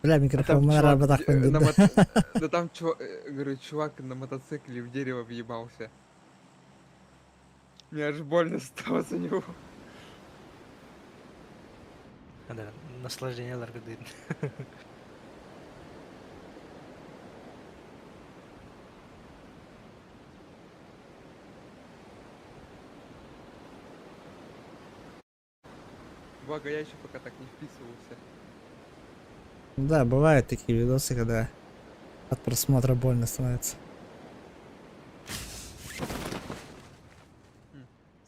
Бля, микрофон на так Да там, говорю, чувак на мотоцикле в дерево въебался. Мне аж больно стало за него. Anda наслаждениялар дейін. Благо, я еще пока так не вписывался. Да, бывают такие видосы, когда от просмотра больно становится.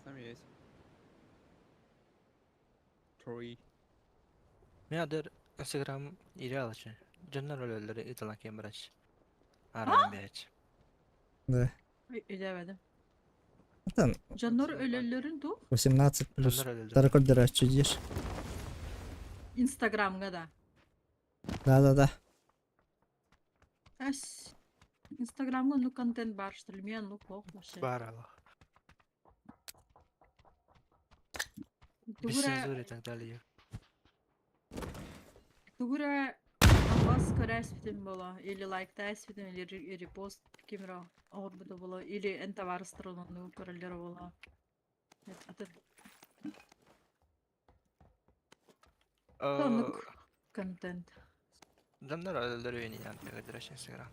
С нами есть. Tree. Мен адыр Instagram идеал için. Canlar ölüleri italan kembraç. Arayan bir Да. Edemedim. Там Canlar ölülerin tu 18 плюс. Canlar ölüleri. Таракодера чудишь. Instagram'ga da. Да. As Instagram'ga nu content barıştırılmayan nu koklaşır. Barala. Bir Тугура senzör eten daliye. тугура Abbas Karasfit'in bola или like tasfit'in или repost kimra orada bola или enta barıştırılan nu körüller bola. Atı konuk content. Canlar ölüleri yeni yani direkt Instagram.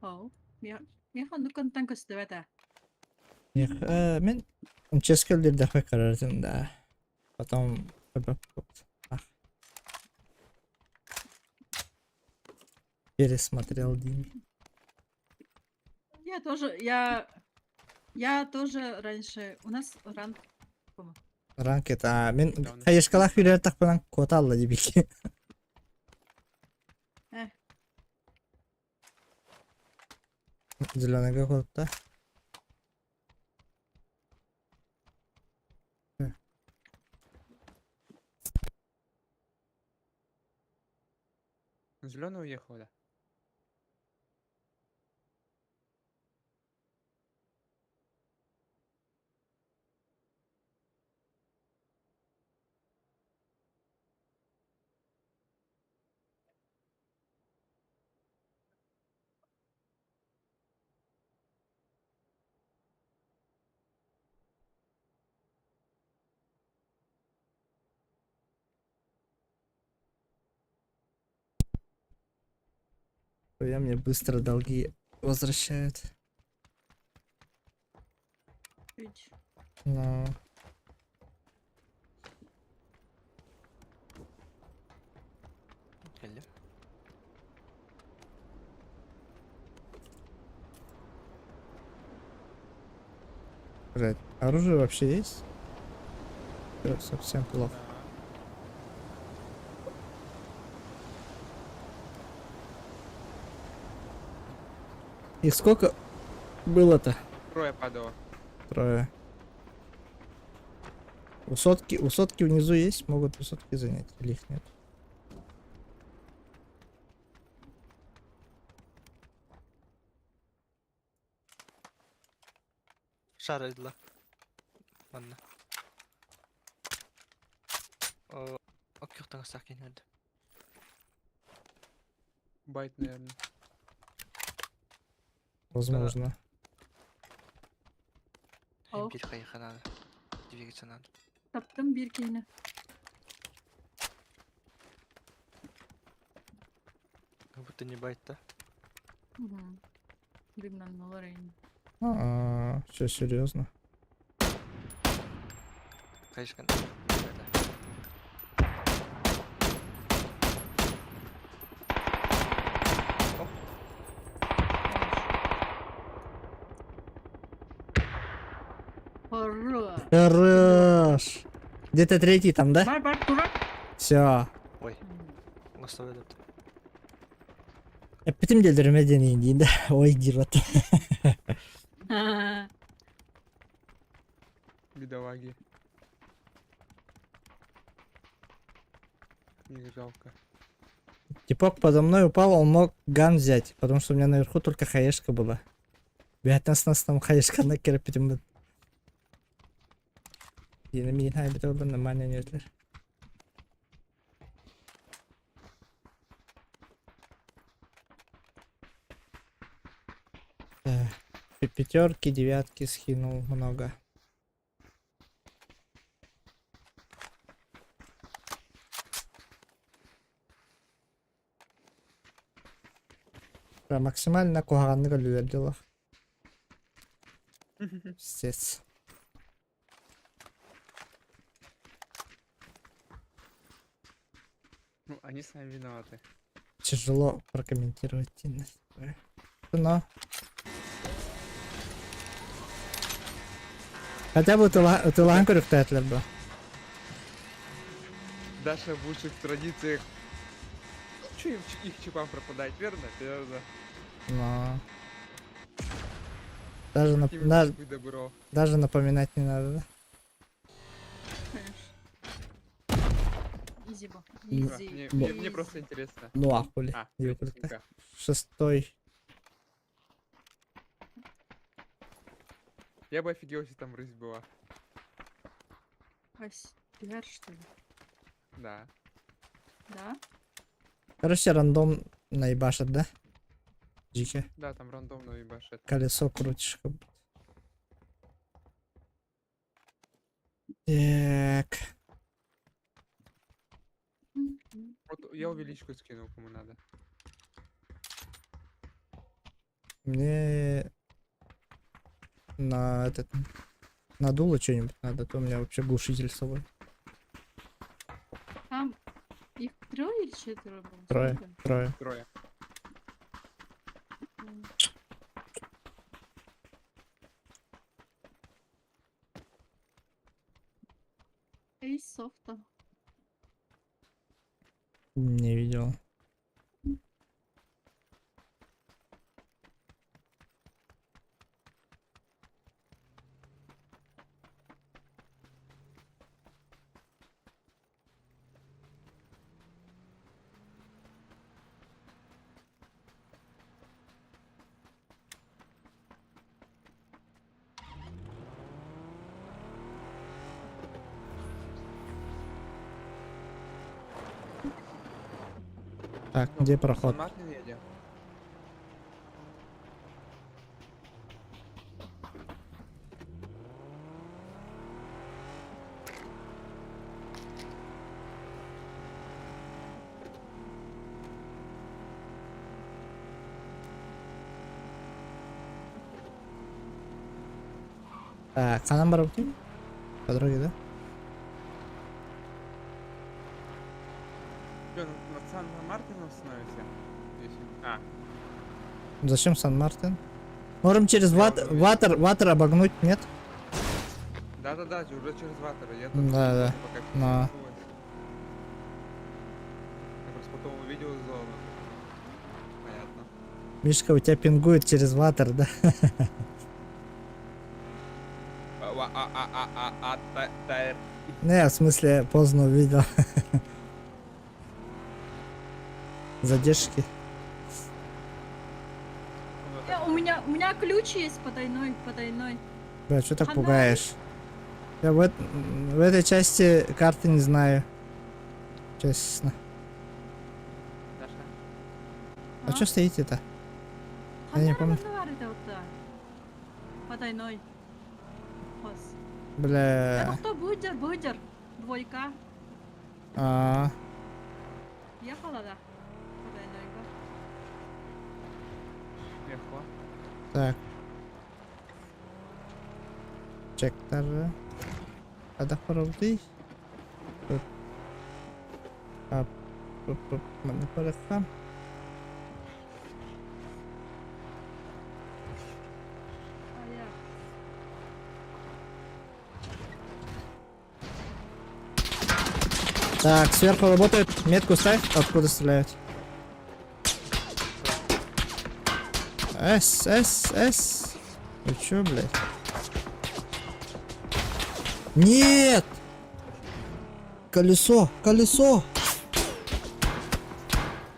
О, я ханду content кыстыбата. Мен МЧС-көлдерді қарардым, да. Потом... Пересмотрел день. Я тоже раньше у нас ранг Ранкет, мен қайышқалақ үйлер тақпынан код алды дебеке. Зеленый код, да? Зеленый уехал, да? Я мне быстро долги возвращают. Но... Geldim. Блядь, оружие вообще есть? Всё, совсем плохо. И сколько было-то? Трое падало. Трое. Высотки внизу есть, могут высотки занять, или их нет? Şarjla. Bana. O okuyuktan sakin nerede? Байт, наверное. Возможно. Oh. Bir kayıkı надо. Двигаться надо. Taptım bir kene. Как будто не байт-то. Bilmem ne olur yani. Все серьезно. Кайышкан. Хорош. Где-то третий там, да? Бар дурак. Все. Ой. Nasıl öyle? Bütün delirme deneyindeyim de. Ой, дирот. Бедолаги. Их жалко. Типок подо мной упал, он мог ган взять, потому что у меня наверху только хаешка была. Бять нас там хаешка на кирпичем. Yine mi yine bir de ben manen yerler. Пятерки, девятки скинул много. Да, максимально куганны өлүлөрдү. Пиздец. Ну, они сами виноваты. Тяжело прокомментировать. Но. Хотя бы тылан көрүктөтлөр бу. Даша в лучших традициях. Че им их чипам пропадать, верно? Верно. Но. Даже, Именно такое добро. даже напоминать не надо, да? Конечно. Изи бо. Да, Изи. мне просто интересно. Ну а хули. А, Ёпрст. ясненько. 6-й. Я бы офигел, если там рысь была. Ась, пиар, что ли? Да. Да? Короче, рандом наебашит, да? Дики. Да, там рандомно ебашит. Колесо крутишь. Как будто. Так. Вот я увеличку скинул, кому надо. Мне на этот на дуло что-нибудь надо, а то у меня вообще глушитель с собой. Там их трое или четверо было? Трое. Сколько? Трое. Трое. Эй, софта. Не видел. Так, где проход? Мартин едем. Так, қанан барып өтейін? По дороге, да? Чё, на Сан-Мартин остановимся? Если- А, Зачем Сан-Мартин? Можем через Я уже видел. ватер обогнуть, нет? да-да-да, уже через ватер. Я Да, да. пока всё Но. началось. Я просто потом увидел зону. Понятно. Мишка, у тебя пингует через ватер, да? Тайр. Не, в смысле, поздно увидел. Задержки. У меня ключ есть потайной, потайной. Бля, что так Фонарик. пугаешь? Я в этой части карты не знаю. Честно. Даша. А что стоите-то? Я не помню. Потайной. Хос. Бля. Это кто? Будер. Двойка. А, Ехала, да? Потайнойга. Легко. так. Чектар. Ada putih. Mana korekam? А я. Так, сверху работает. Метку ставь. Откуда стреляют? С. Вы чё, блядь? Нет! Колесо!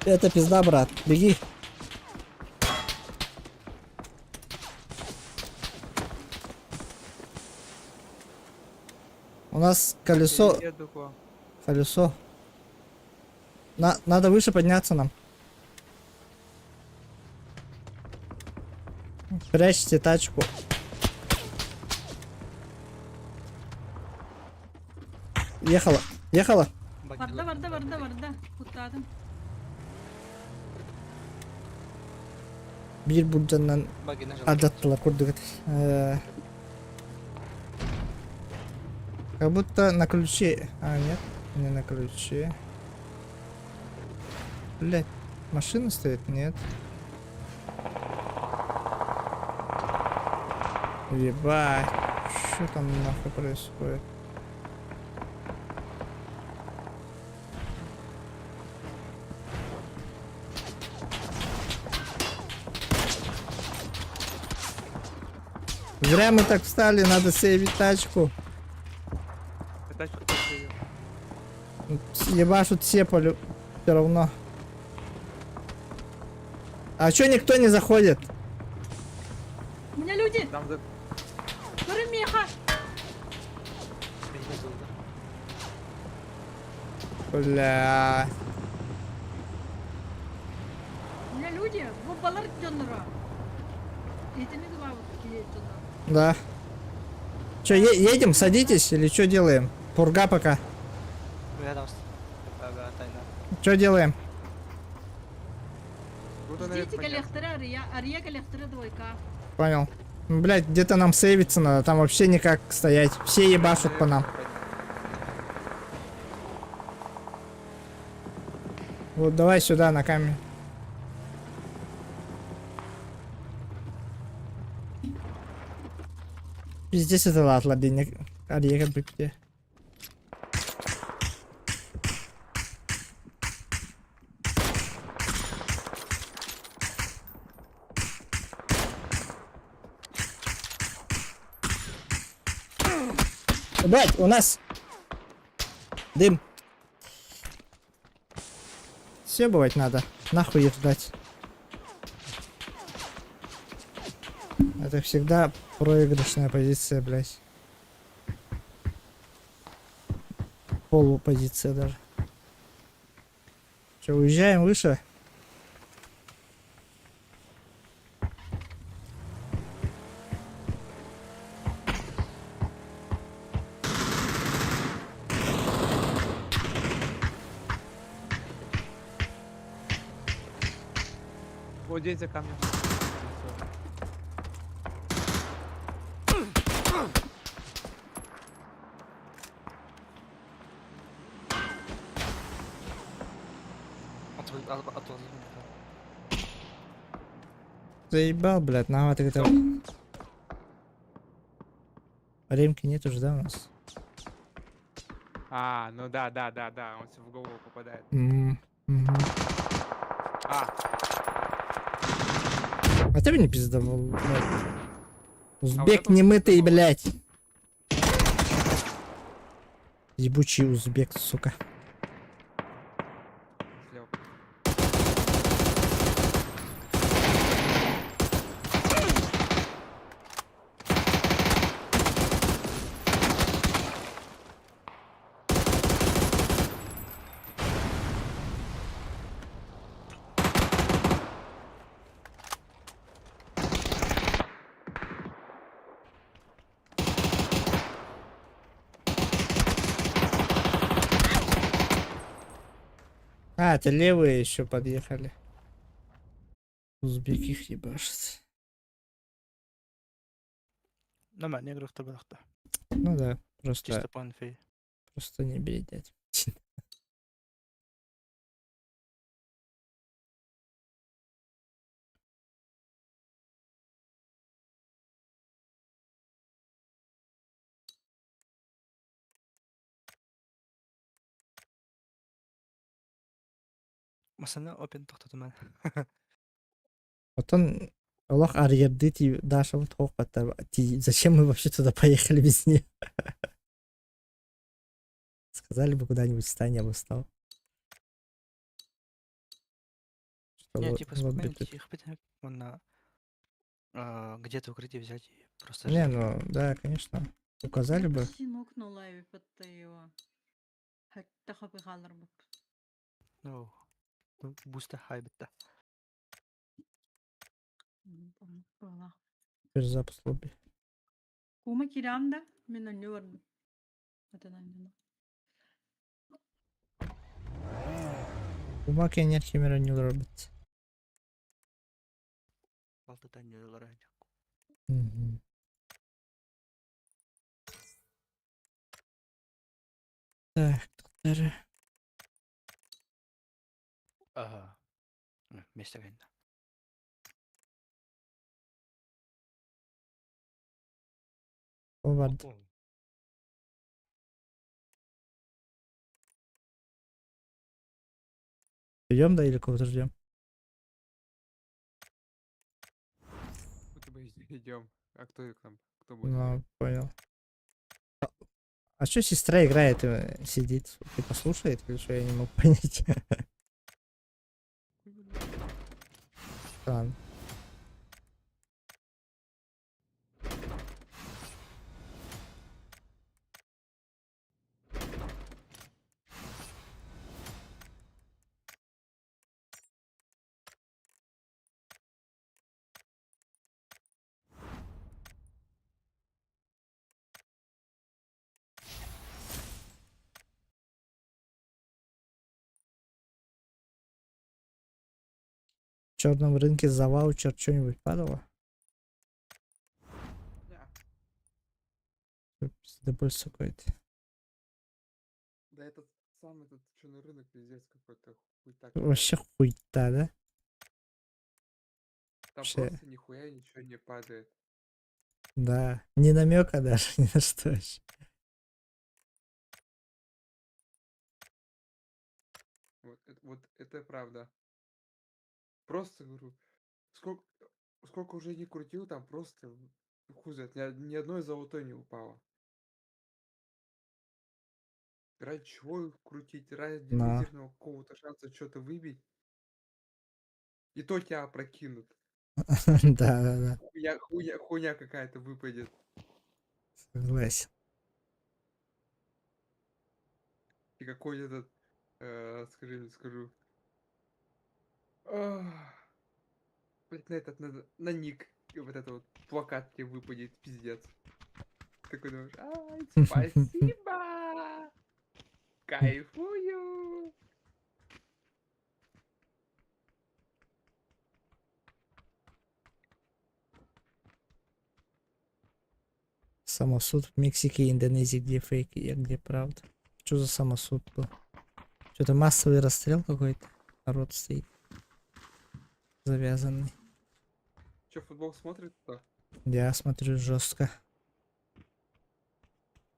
Это пизда, брат. Беги. У нас колесо, Еду к вам. колесо. Надо выше подняться нам. Прячьте тачку. Ехала, ехала. Varda varda varda varda. Kutladım. Bir buradan Багина жал. harcattılar kurduk. Как будто на ключе. А, нет, не на ключе. Блять, машина стоит? Нет. Ебать. Что там нахуй происходит? Зря мы так встали, надо сейвить тачку. Я тачку постою. Ебашут все полю. Все равно. А чё никто не заходит? У меня люди. Там за... Көрінмейха. Багина жал, да. Бля. У меня люди. Bu balar canlara. Eğitimi de var bu canlara. Да. Чё, едем, садитесь или что делаем? Пурга пока. Рядом с... Ага, тайна. Что делаем? Круто наверх Ждите подняться. коллектора, ария коллектора двойка. Понял. Ну, блядь, где-то нам сейвиться надо, там вообще никак стоять. Все ебашут по нам. Вот давай сюда на камень. Здесь это латла, денег. Ария как где. Блять, у нас дым. Все бывать надо. Нахуй их ждать. Это всегда проигрышная позиция, блять. Полупозиция даже. Че, уезжаем выше? Вот здесь за камнем. Отвал. Заебал, блядь, нахуй ты это... Ремки нет уже, да, у нас? А, ну да, он в голову попадает. Мгм. А, А ты бы не пиздовал, блядь. Узбек это немытый, пиздовал. блядь. Ебучий узбек, сука. слева. А, это левые еще подъехали. Узбек их ебашит. Нормально, негров то было. Ну да, просто, Чисто по инфе. просто не бредять. Масана опен тоқтады мен. Потом Аллах арьерды Даша вот зачем мы вообще туда поехали без нее? Сказали бы куда-нибудь встань, я бы встал. Что Не, вот- типа вот спокойно, бы ты- тихо, он где-то укрытие взять и просто Не, ждать. ну да, конечно. Указали бы. Синок на лайве подтаева. Хатта хапы халарбык. No. Буста хайбетта. Бола. Перезапуск лобби. Кума кирамда? Мен онне барбын. Атанан. Умак енер химера не робит. Алтытан жоллар айдак. Мгм. Так, тоқтары. Ага. Местегенде. О барды. Идем, да, или кого-то ждем? Будто бы идем. А кто к нам? Кто будет? Ну, понял. А что сестра играет, сидит, типа слушает, или что, я не мог понять. Странно. В черном рынке за ваучер что-нибудь падало? Ня. Пиздобольс какой-то. Да этот самый этот черный рынок пиздец какой-то хуй так. Вообще хуйта, да? Там вообще. просто нихуя ничего не падает. Да. Ни намека даже, ни на что вообще. Вот это правда. Просто говорю, сколько, сколько уже не крутил, там просто хуй знает, ни одной золотой не упало. Ради чего их крутить? Ради На. мизерного какого-то шанса что-то выбить. И то тебя опрокинут. Да, да, да. Хуйня какая-то выпадет. Согласен. И какой этот, скажу. Ах, блядь, на этот, на ник. И вот это вот плакат тебе выпадет, пиздец. Такой думаешь, ай, спасибо! Кайфую! Самосуд в Мексике и Индонезии, где фейки, а где правда. Что за самосуд был? Что-то массовый расстрел какой-то. Народ стоит. Завязанный. Че, футбол смотрит-то? Я смотрю жестко.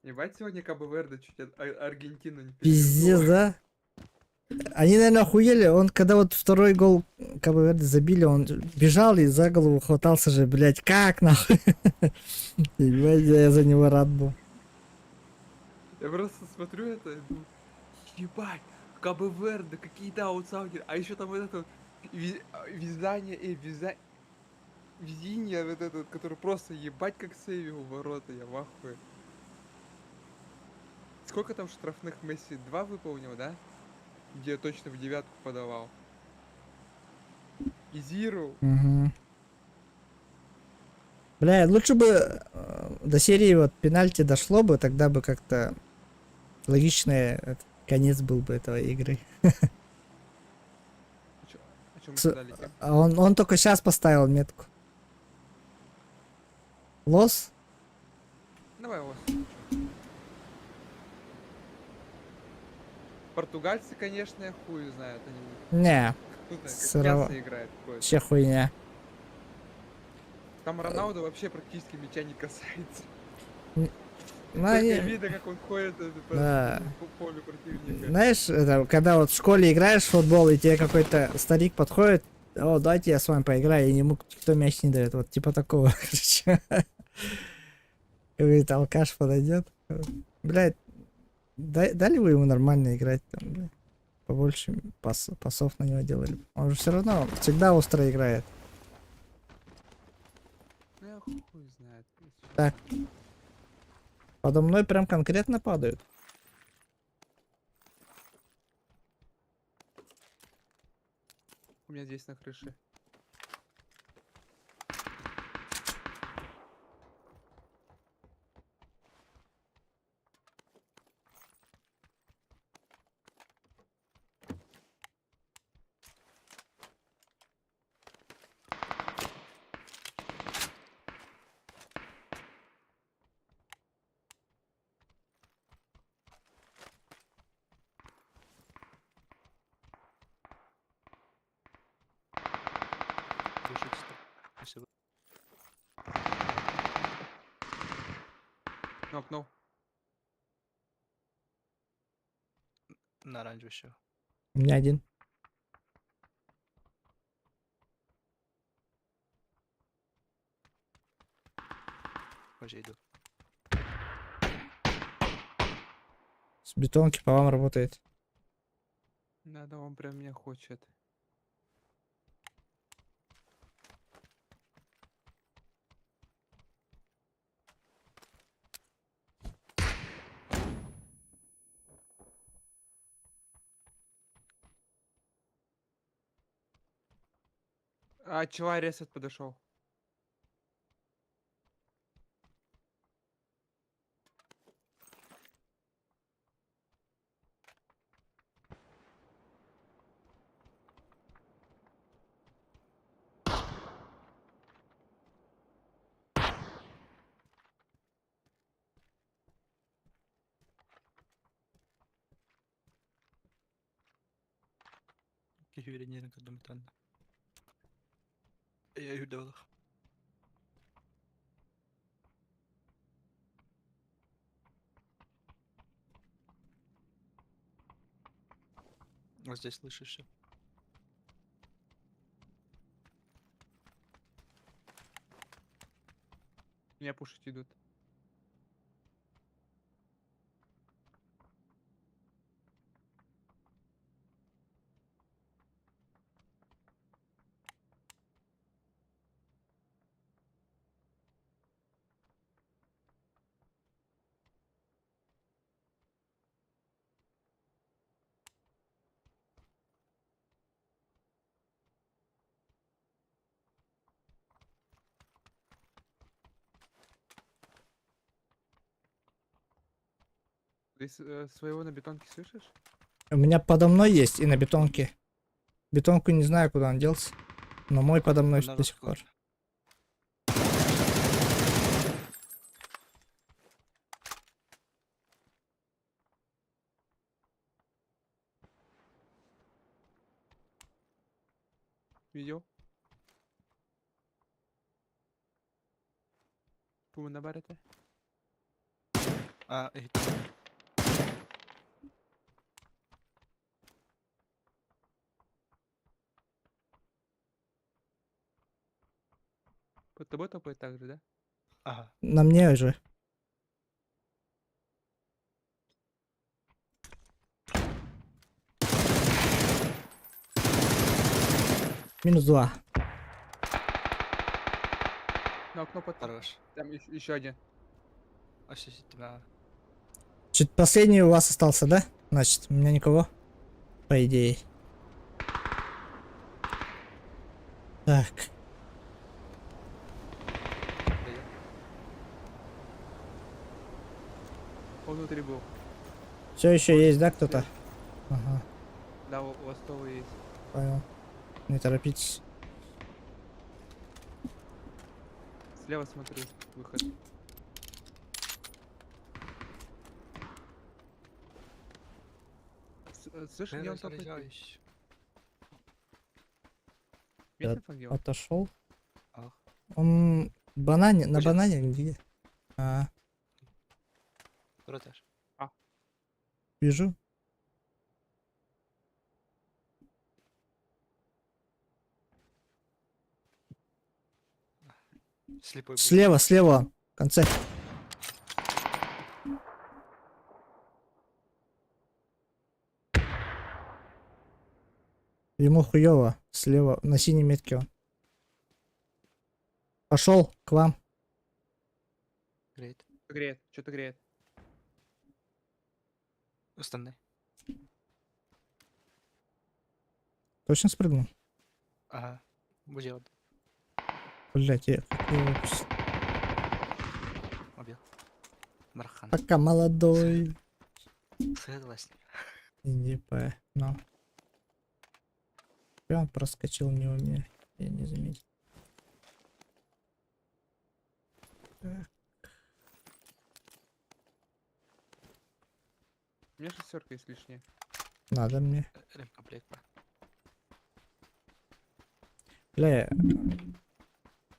Ебать, сегодня Кабо Верде чуть Аргентину не Пиздец, перевернула. да? Они, наверное, охуели. Он, когда вот второй гол Кабо Верде забили, он бежал и за голову хватался же, блядь, как нахуй? Ебать, я за него рад был. Я просто смотрю это и думаю, ебать, Кабо Верде, какие-то аутсайдеры. А еще там вот это вот везение вот это вот, который просто ебать как сейвил ворота, я в ахуе. Сколько там штрафных Месси? 2 выполнил, да? Где точно в девятку подавал. И Зиру. Угу. Бля, лучше бы до серии вот пенальти дошло бы, тогда бы как-то логичный конец был бы этого игры. О чем мы С- сюда летим? А он только сейчас поставил метку. Лос? Давай вот. Португальцы, конечно, я хуй знает. Они Не, тут как сырово- мясо играет какое-то. вообще хуйня. Там Роналду вообще практически мяча не касается. Ну, Только они- видно, как он ходит Да. по полю противника. Знаешь, это, когда вот в школе играешь в футбол, и тебе какой-то старик подходит, о, дайте я с вами поиграю, и ему никто мяч не дает. Вот типа такого, короче. Какой-то алкаш подойдет. Блядь, дали вы ему нормально играть там, блядь. Побольше пасов на него делали. Он же все равно всегда остро играет. Ну, я хуй знает. Так. Подо мной прям конкретно падают. У меня здесь на крыше. Душить спасибо. Нокнул. На оранжевый еще. У меня один. Позже иду. С бетонки по вам работает. Да, он прям меня хочет. А, чела ресет подошел. Кихюренерин кадумитан. Я юдал. Вот здесь слышишь все. Меня пушить идут. Ты своего на бетонке слышишь? У меня подо мной есть и на бетонке. Бетонку не знаю, куда он делся. Но мой подо мной На до сих пор. расклад. Видел? Кому на барете? А, ей. Под тобой топает так же, да? Ага. На мне уже. Минус 2. На окно под... Хорош. Там еще один. А сейчас тебя... Чуть последний у вас остался, да? Значит, у меня никого. По идее. Так. Дает. Он внутри был. Все еще есть, да, кто-то? Ага, Да, у вас того есть. понял. Не торопитесь. Слева смотрю. Выход. Слышь, где он топает? Заряжаюсь. Я Видно, где он? Отошел. Ах. Он банане, на Будет. банане где? А, Второй этаж. вижу. Слепой был. Слева, слева. В конце. Ему хуёво. Слева. На синей метке он. Пошел к вам. Греет. Греет, что-то греет. Остальные. Точно спрыгнул? Ага. Будет вот. Блять, я как его вообще- Убил. Бархан. Пока молодой. Согласен. НДП, но. Он проскочил мимо меня. Я не заметил. Так, У меня шестерка есть лишняя. надо мне. Ремкомплект. Бля,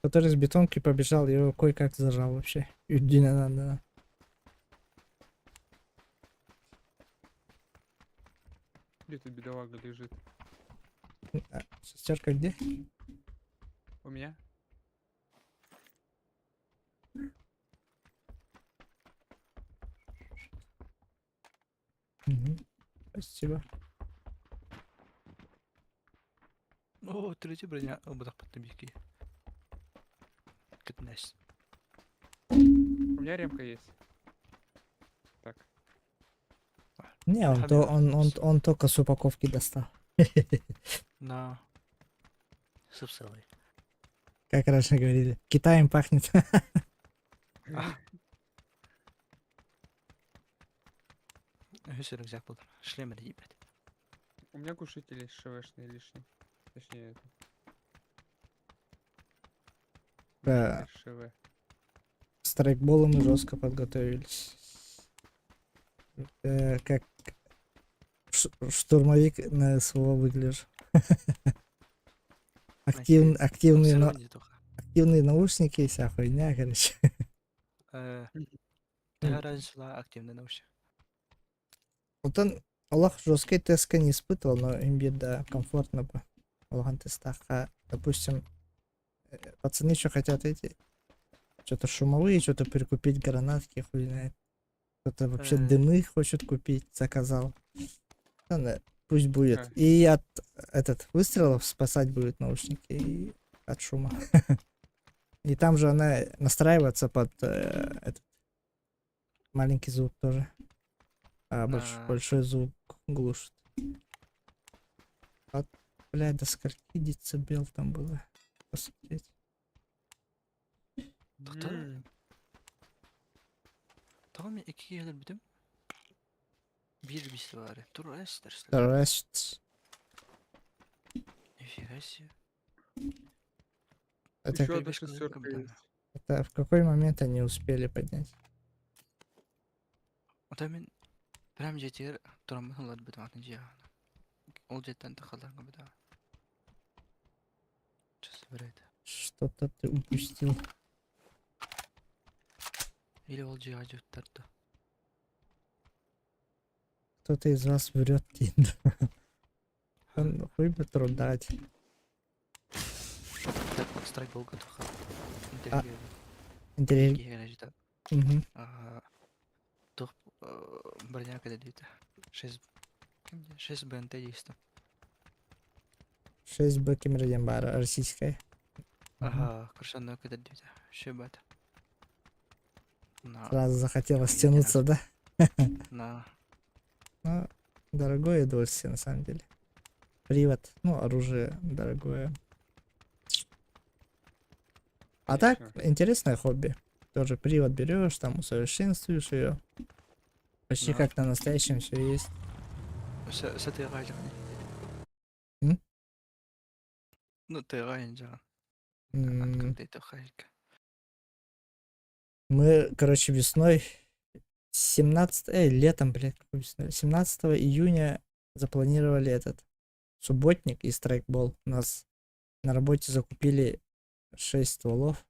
который с бетонки побежал, я его кое-как зажал вообще. Иди не надо. Где тут бедолага лежит? Шестерка где? У меня? Мгм. Спасибо. О, третья броня. Ободах под табики. Катнес. У меня ремка есть. Так. Не, он, то, он только с упаковки достал. На. Субсовый. Как раньше говорили. Китаем пахнет. Все рюкзак был. Шлем или ебать. У меня глушители ШВшные лишние. Точнее, это. Да. ШВ. С страйкболом мы жестко подготовились. Как штурмовик на СВО выгляжу. Активные, активные наушники и вся хуйня, короче. Тәгә разница была активный наушник. Вот он, Аллах жесткой теска не испытывал, но имбирь, да, комфортно бы. Аллах тестах. А, допустим, пацаны что хотят эти, что-то шумовые, что-то прикупить, гранатки, хуй знает. Кто-то вообще дымы хочет купить, заказал. Ладно, пусть будет. И от выстрелов спасать будет наушники и от шума. И там же она настраивается под этот маленький звук тоже. А большой звук глушит. Вот, блядь, до скольки децибел там было? Посмотреть. Tamam ya 2 gelir bitim. Bir var. Turist dersin. Rest. Нифига себе. Это, Еще одна Бешка шестерка капитана. есть. это в какой момент они успели поднять? Ота мен прям жетер турамын олар битим атын жия. Ол жеттен тахаларга битим. Часы берет. Что-то ты упустил. Или ол жия жеттарда. Кто-то из вас врет, Тинд. Он хуй бы трудать. Так, страйк был готов. Интерес. Интерес. Угу. Тух броня когда дейт. 6 БНТ есть. 6 Б кемерден бар, российская. Ага, крышанная когда дейт. Шебат. Сразу захотелось тянуться, да? На. Ну, дорогое удовольствие, на самом деле. Привод, ну, оружие дорогое. А так, интересное хобби. Тоже привод берешь, там усовершенствуешь ее. Почти Да. как на настоящем все есть. С этой райдер. М? Ну, ты райдер. М, Откуда это хайка? Мы, короче, весной 17, летом, блядь, какой весной? 17 июня запланировали этот субботник и страйкбол. У нас на работе закупили 6 стволов.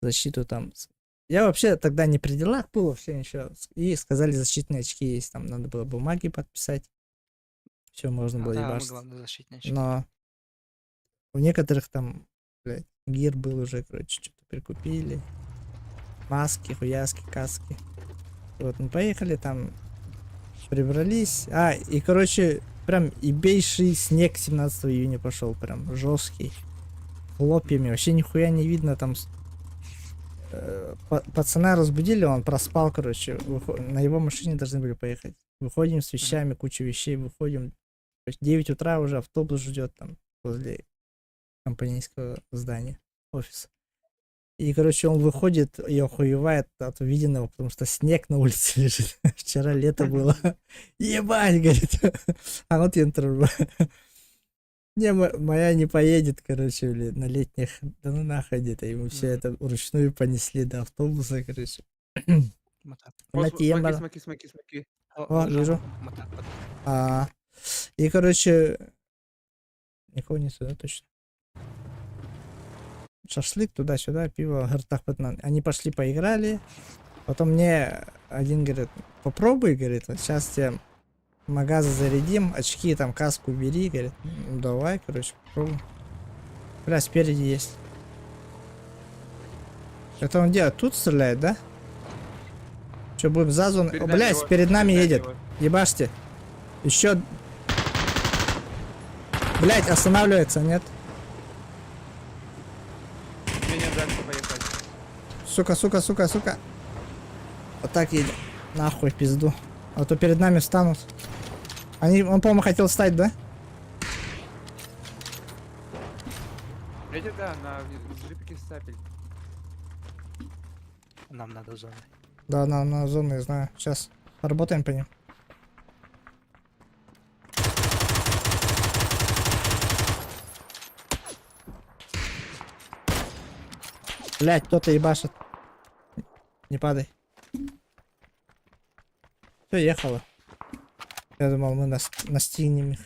Защиту там. Я вообще тогда не при делах был вообще ничего. И сказали, защитные очки есть. Там надо было бумаги подписать. Все, можно было Да, мы ебашить. главное защитничать. Но у некоторых там, блядь, гир был уже, короче, что-то прикупили. Маски, хуяски, каски. Вот, мы поехали там, прибрались. А, и, короче, прям ебейший снег 17 июня пошел, прям жесткий. Хлопьями, вообще нихуя не видно там. Пацана разбудили, он проспал, короче. На его машине должны были поехать. Выходим с вещами, куча вещей, выходим. То есть 9 утра уже автобус ждет там возле компанейского здания, офиса. И, короче, он выходит и охуевает от увиденного, потому что снег на улице лежит. Вчера лето было. Ебать, говорит. А вот интервью. Не, моя не поедет, короче, блин, на летних. Да ну нахуй где-то. Ему все это вручную понесли до автобуса, короче. Мотак. О, На смотри, тема. смотри. О, вижу. Мотак. И, короче, никого нет сюда точно. Шашлык туда-сюда, пиво, гартах патнан. Они пошли поиграли. Потом мне один говорит, попробуй, говорит, вот сейчас тебе магазы зарядим, очки, там, каску бери, говорит. Ну, давай, короче, попробуй. Бля, спереди есть. Это он делает? Тут стреляет, да? Че, будем за зону? О, блядь, перед нами едет. Ебашьте. Еще. Блядь, останавливается, нет? Мне не дальше поехать. Сука. Вот так едем. Нахуй, пизду. А то перед нами встанут. Он, по-моему, хотел встать, да? Эти, да, на джипике стапель. Нам надо зоны. Да, на зону, я знаю. Сейчас поработаем по ним. Блять, кто-то ебашит. Не падай. Все, ехало. Я думал, мы настигнем их.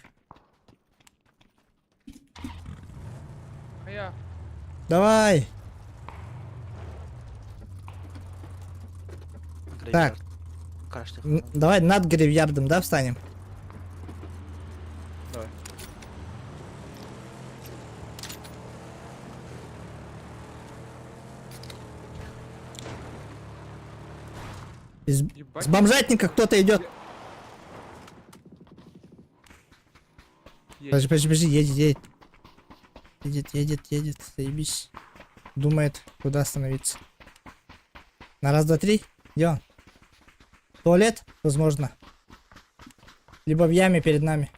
А я. Давай! Так. Крашты. Давай над гривьярдом, да, встанем? Давай. С Ебать. бомжатника кто-то идет. Едет. Подожди, едет. Едет, заебись. Думает, куда остановиться. На раз, два, три. Где он? Туалет, возможно. Либо в яме перед нами.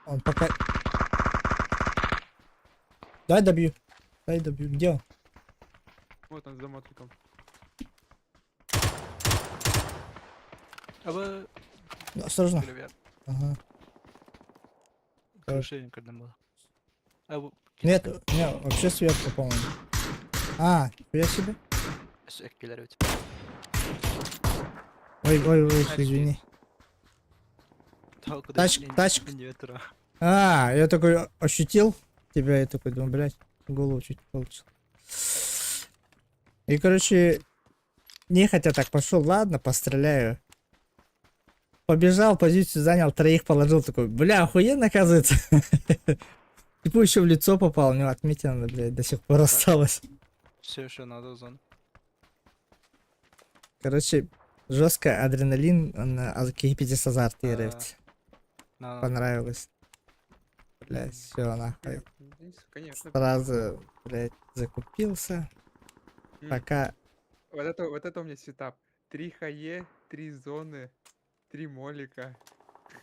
Он пока... Дай добью. Где он? Вот он за мотриком. А вы... Ну, осторожно. Привет. Ага. Крушение когда было. А вы... Нет, вообще сверху, по-моему. Я себе. Всех киллерить. Ой, извини. Тачка. Я такой ощутил тебя, я такой думаю, блядь, голову чуть получил. И, короче, нехотя так пошел, ладно, постреляю. Побежал, позицию занял, троих положил, такой, бля, охуенно, оказывается. Типа еще в лицо попал, у него отметина, блядь, до сих пор осталось. Все еще надо зон. Короче, жестко адреналин на кипите с азарт играть. Понравилось. Блядь, все нахуй. Конечно. Сразу, блядь, закупился. Пока. Вот это у меня сетап. 3 хае, 3 зоны, 3 молика.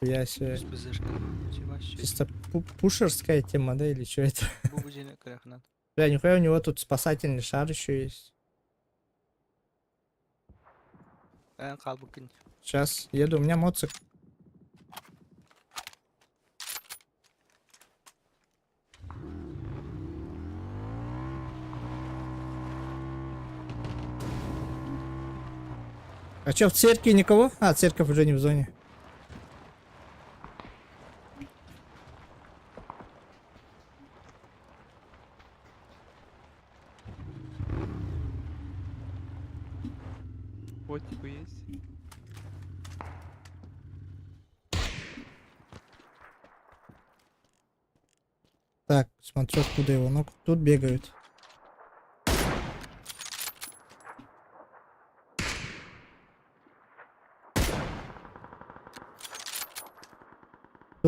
Я себе. Без БЗшка. Чисто пушерская тема, да, или что это? Бубудина крахнат. Бля, нихуя у него тут спасательный шар еще есть. Калбукин. Сейчас еду, у меня моцик. А чё, в церкви никого? А, церковь уже не в зоне. Вот типа есть. Так, смотрю, откуда его. Ну, тут бегают.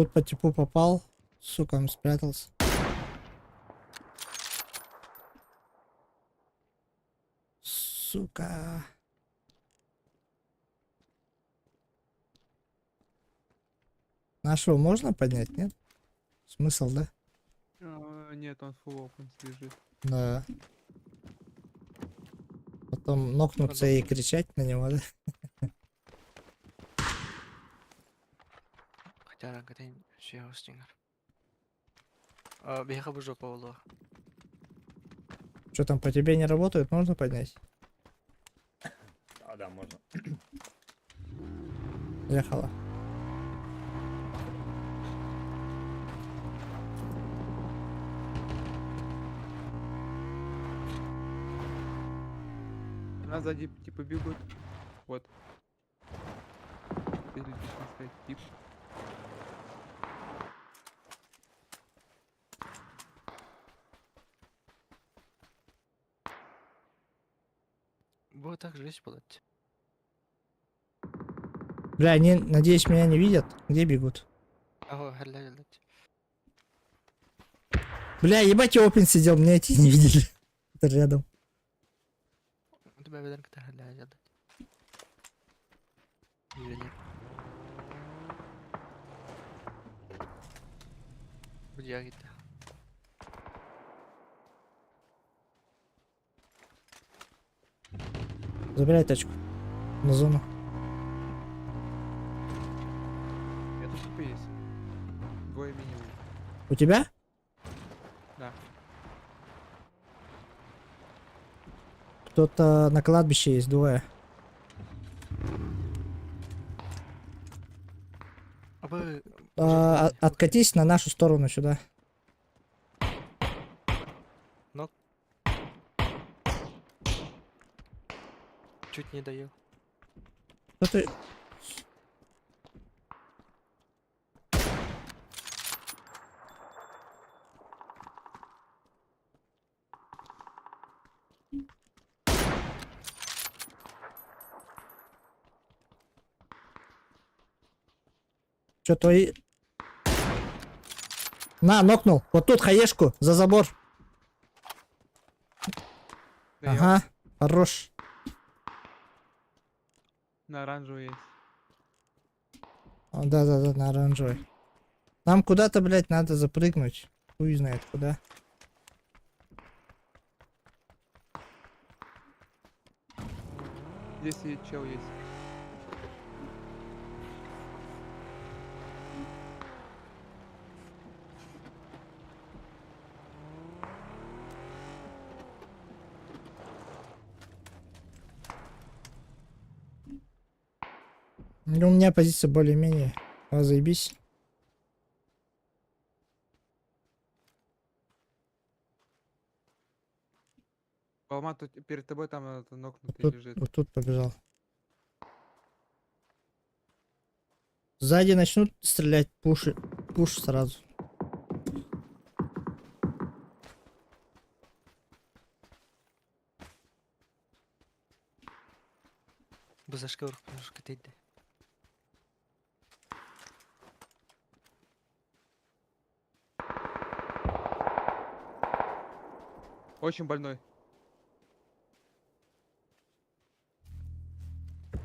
Тут по типу попал. Сука, он спрятался. Сука. Нашего можно поднять, нет? Смысл, да? Нет, он full open лежит. Да. Потом нокнуться и кричать на него, да? Хотя рангатен шео стингер. Беха бы жопа уло. Что там по тебе не работает? Можно поднять? Да, можно. Ехала. Нас сзади типа бегут. Вот. Перед ним стоит тип. Было так жесть блять. Бля, они, надеюсь, меня не видят. Где бегут? Ого, херля блять. Бля, ебать, я опен сидел, меня эти не видели. Это рядом. У тебя ведер ката херля блять. Ювелир. Будя гитта. Забирай тачку. На зону. Это типа есть. Двое минимум. У тебя? Да. Кто-то на кладбище есть, двое. А вы... Откатись на нашу сторону сюда. Чуть не доел. Что ты... Что твои... На, нокнул. Вот тут хаешку, за забор. Даём. Ага, хорош. На оранжевый есть. Да-да-да, на оранжевый. Нам куда-то, блядь, надо запрыгнуть. Хуй знает куда. Здесь и чел есть. Ну, у меня позиция более-менее. Заебись. Балма, тут перед тобой там нокнутый Тут, лежит. вот тут побежал. Сзади начнут стрелять, пуш сразу. Базашка урк немножко тейди. Очень больной.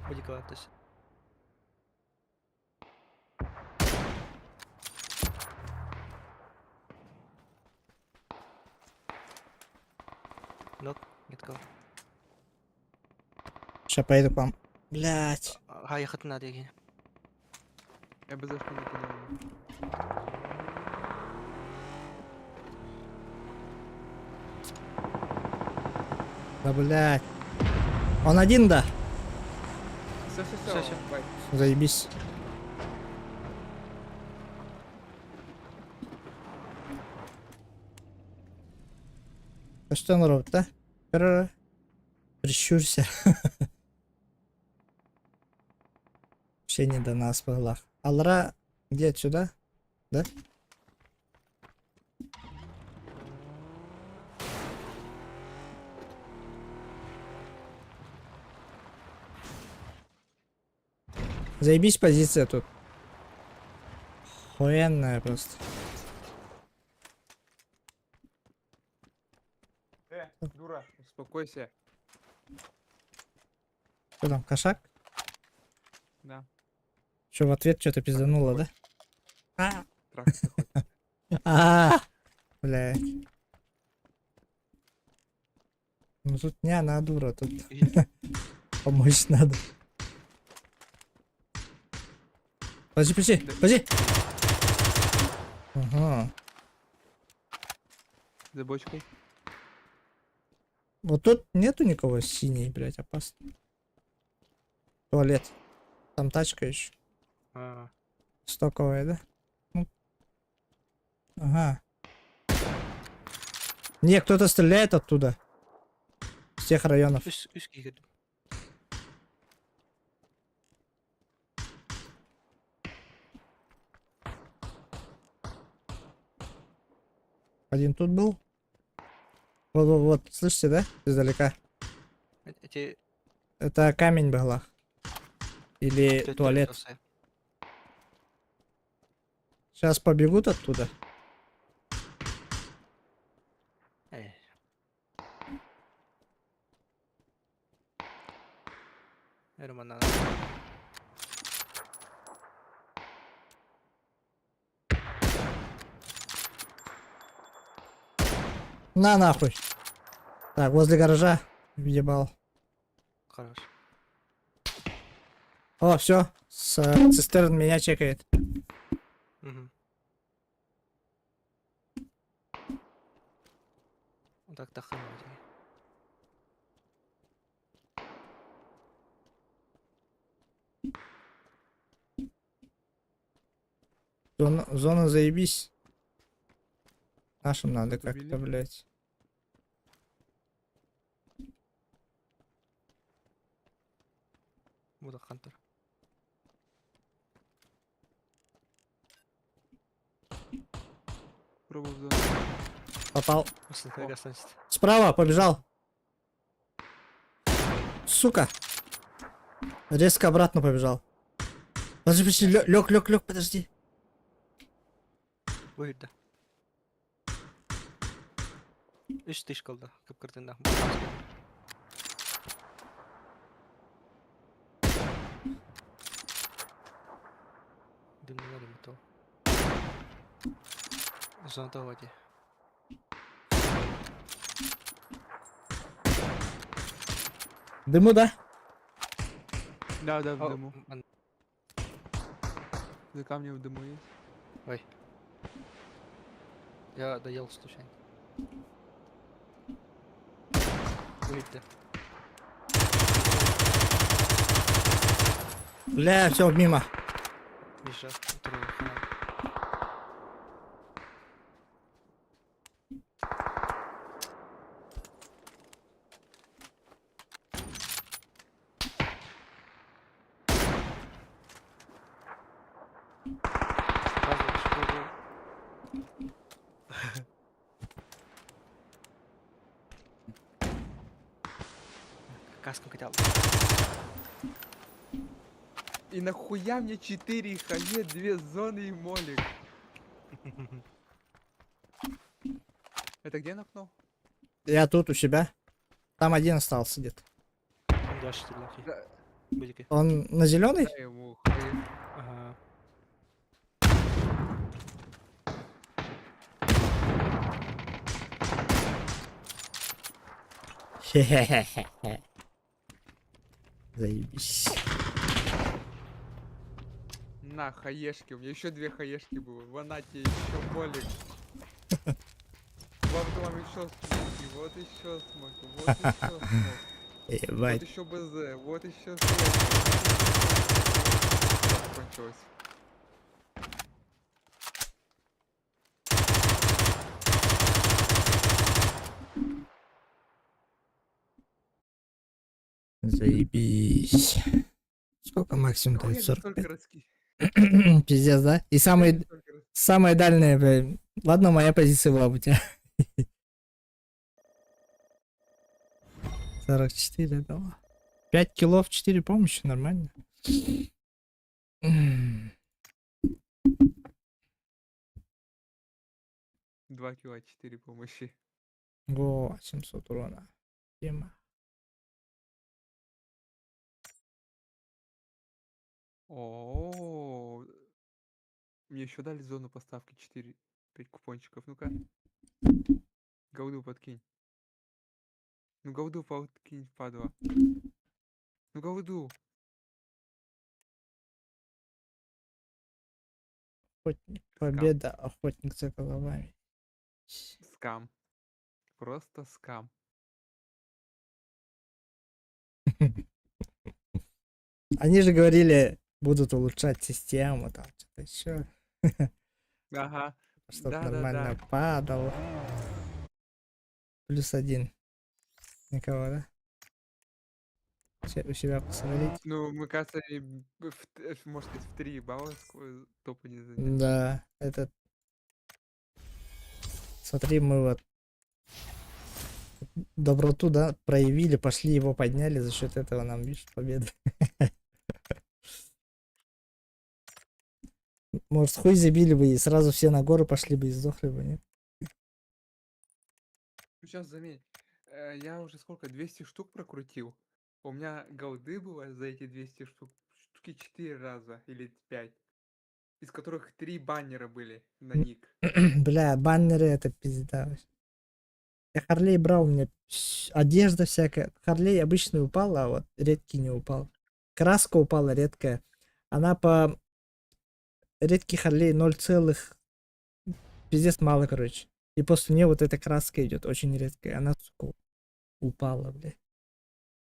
Будика атас. Нок, нет кого. Сейчас поеду к вам. Блять. Хай хат надо егин. Я бы за что не кидал. Да блять. Он один, да? Все. Всё. Бай. Заебись. А что он робит, да? Прищурься. Вообще не до нас в глах. Алра, где отсюда? Да? Заебись позиция тут. Охуенная просто. Дура, успокойся. Что там, кошак? Да, Что, в ответ что-то пиздануло, да? А, трахаться хоть. блядь. Ну тут не она дура, тут И- помочь надо. Подожди, подожди, подожди. Ага. За бочкой. Вот тут нету никого синий, блядь, опасно. Туалет. Там тачка еще. А, Стоковая, да? Ну. Ага. Не, кто-то стреляет оттуда. С тех районов. üst girdim. Один тут был. Вот, вот, вот. Слышите, да? Издалека. Эти Это камень была. Или туалет. Туалет. Сейчас побегут оттуда. Ey. Hermana. На нахуй. Так, возле гаража. Въебал. Хорош. О, все. Цистерн меня чекает. Мгм. Так, так, вроде. Зона заебись. Нашим надо Убили? как-то, блять. Буду Хантер. Пробуй в зону. Попал. После останется. Справа, побежал. Сука. Резко обратно побежал. Подожди, подожди, лег, подожди. Buyurdu. 3 diş kaldı. Kıpkırtından. Dümdüz to. Zonta воде. Дыму, да? Да, да, в О, дыму. За камнем в дыму есть. Ой. Я доел случайно. Выйди. Бля, все, мимо. Миша, второй канал. Каску хотел. И нахуя мне 4 хае, 2 зоны и молик? Это где напнул? Я тут у себя. Там один остался где-то. Дальше стреляй. Да, Будики. Он на зеленый? дай ему хае. Ага. Хе-хе-хе-хе. Заебись. На, хаешки. У меня еще 2 хаешки было. В анате еще молик. Вам там еще смоки. Вот еще смок. Вот еще смок. Вот Ебать. еще БЗ. Вот еще кончилось. Заебись. Сколько максимум Нахуя дает? мне столько 45? раски- Пиздец, да? И нахуя мне самые, столько раски- самая дальняя, бля. Ладно, моя позиция была бы у тебя. 44 дала. 5 килов, 4 помощи, нормально. 2 кило 4 помощи. О, 700 урона. Тема. О, мне еще дали зону поставки 4, 5 купончиков. Ну-ка, голду подкинь. Ну, голду подкинь, падла. Ну, голду. Охотник. Скам. Победа, охотник за головами. Скам. Просто скам. Они же говорили, будут улучшать систему, там что-то еще, Ага. чтобы Да-да-да. нормально падал. +1. Никого, да? У себя посмотреть. Ну, мы, кажется, может быть, в 3 балла топа не заняли. Да, этот. Смотри, мы вот доброту, да, проявили, пошли его подняли, за счет этого нам, видишь, победа. Может, хуй забили бы и сразу все на гору пошли бы и сдохли бы, нет? Ну, сейчас заметь, я уже сколько, 200 штук прокрутил. У меня голды было за эти 200 штук, штуки 4 раза или 5, из которых 3 баннера были на ник. Бля, баннеры это пизда. вообще. Я Харлей брал, у меня одежда всякая. Харлей обычный упал, а вот редкий не упал. Краска упала редкая. Она по редкий Харлей 0, пиздец мало, короче. И после нее вот эта краска идет, очень редкая. Она, сука, упала, бля.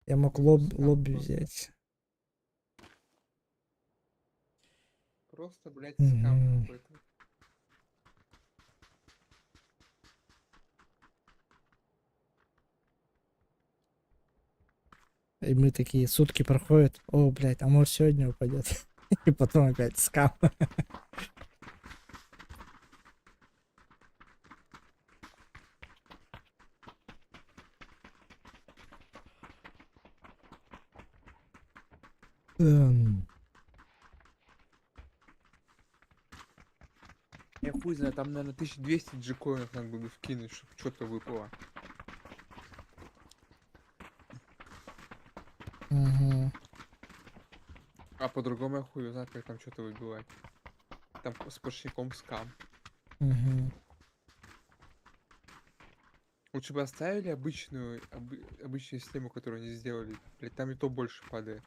Я мог лобби взять. Просто, блядь, скам Мгм. какой-то. И мы такие, сутки проходят. О, блядь, а может сегодня упадет. И потом опять скам. Эм, Я хуй знаю, там, наверное, 1200 джекоинов надо было вкинуть, чтобы что-то выпало. мгм. А по-другому я хуй знаю, как там что-то выбивать. Там с пошником скам. Мгм. Лучше бы оставили обычную систему, которую они сделали. Блядь, там и то больше падает.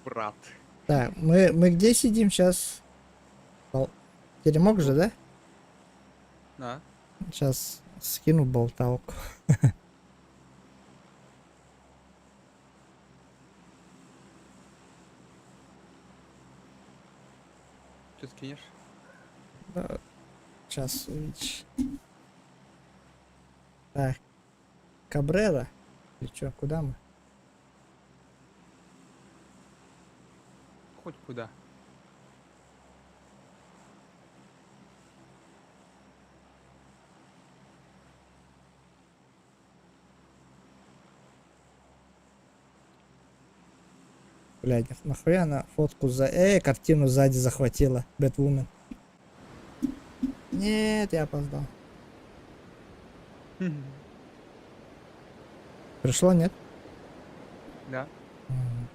Брат. Так, мы где сидим сейчас? Теремок же, да? А? Сейчас скину болталку. Что скинешь? Да, сейчас увидишь. Так, Кабрера? Или что, куда мы? Хоть куда. Блядь, нахуя она фотку картину сзади захватила. Бэтвумен. Нет, я опоздал. Пришло, нет? Да. Мгм.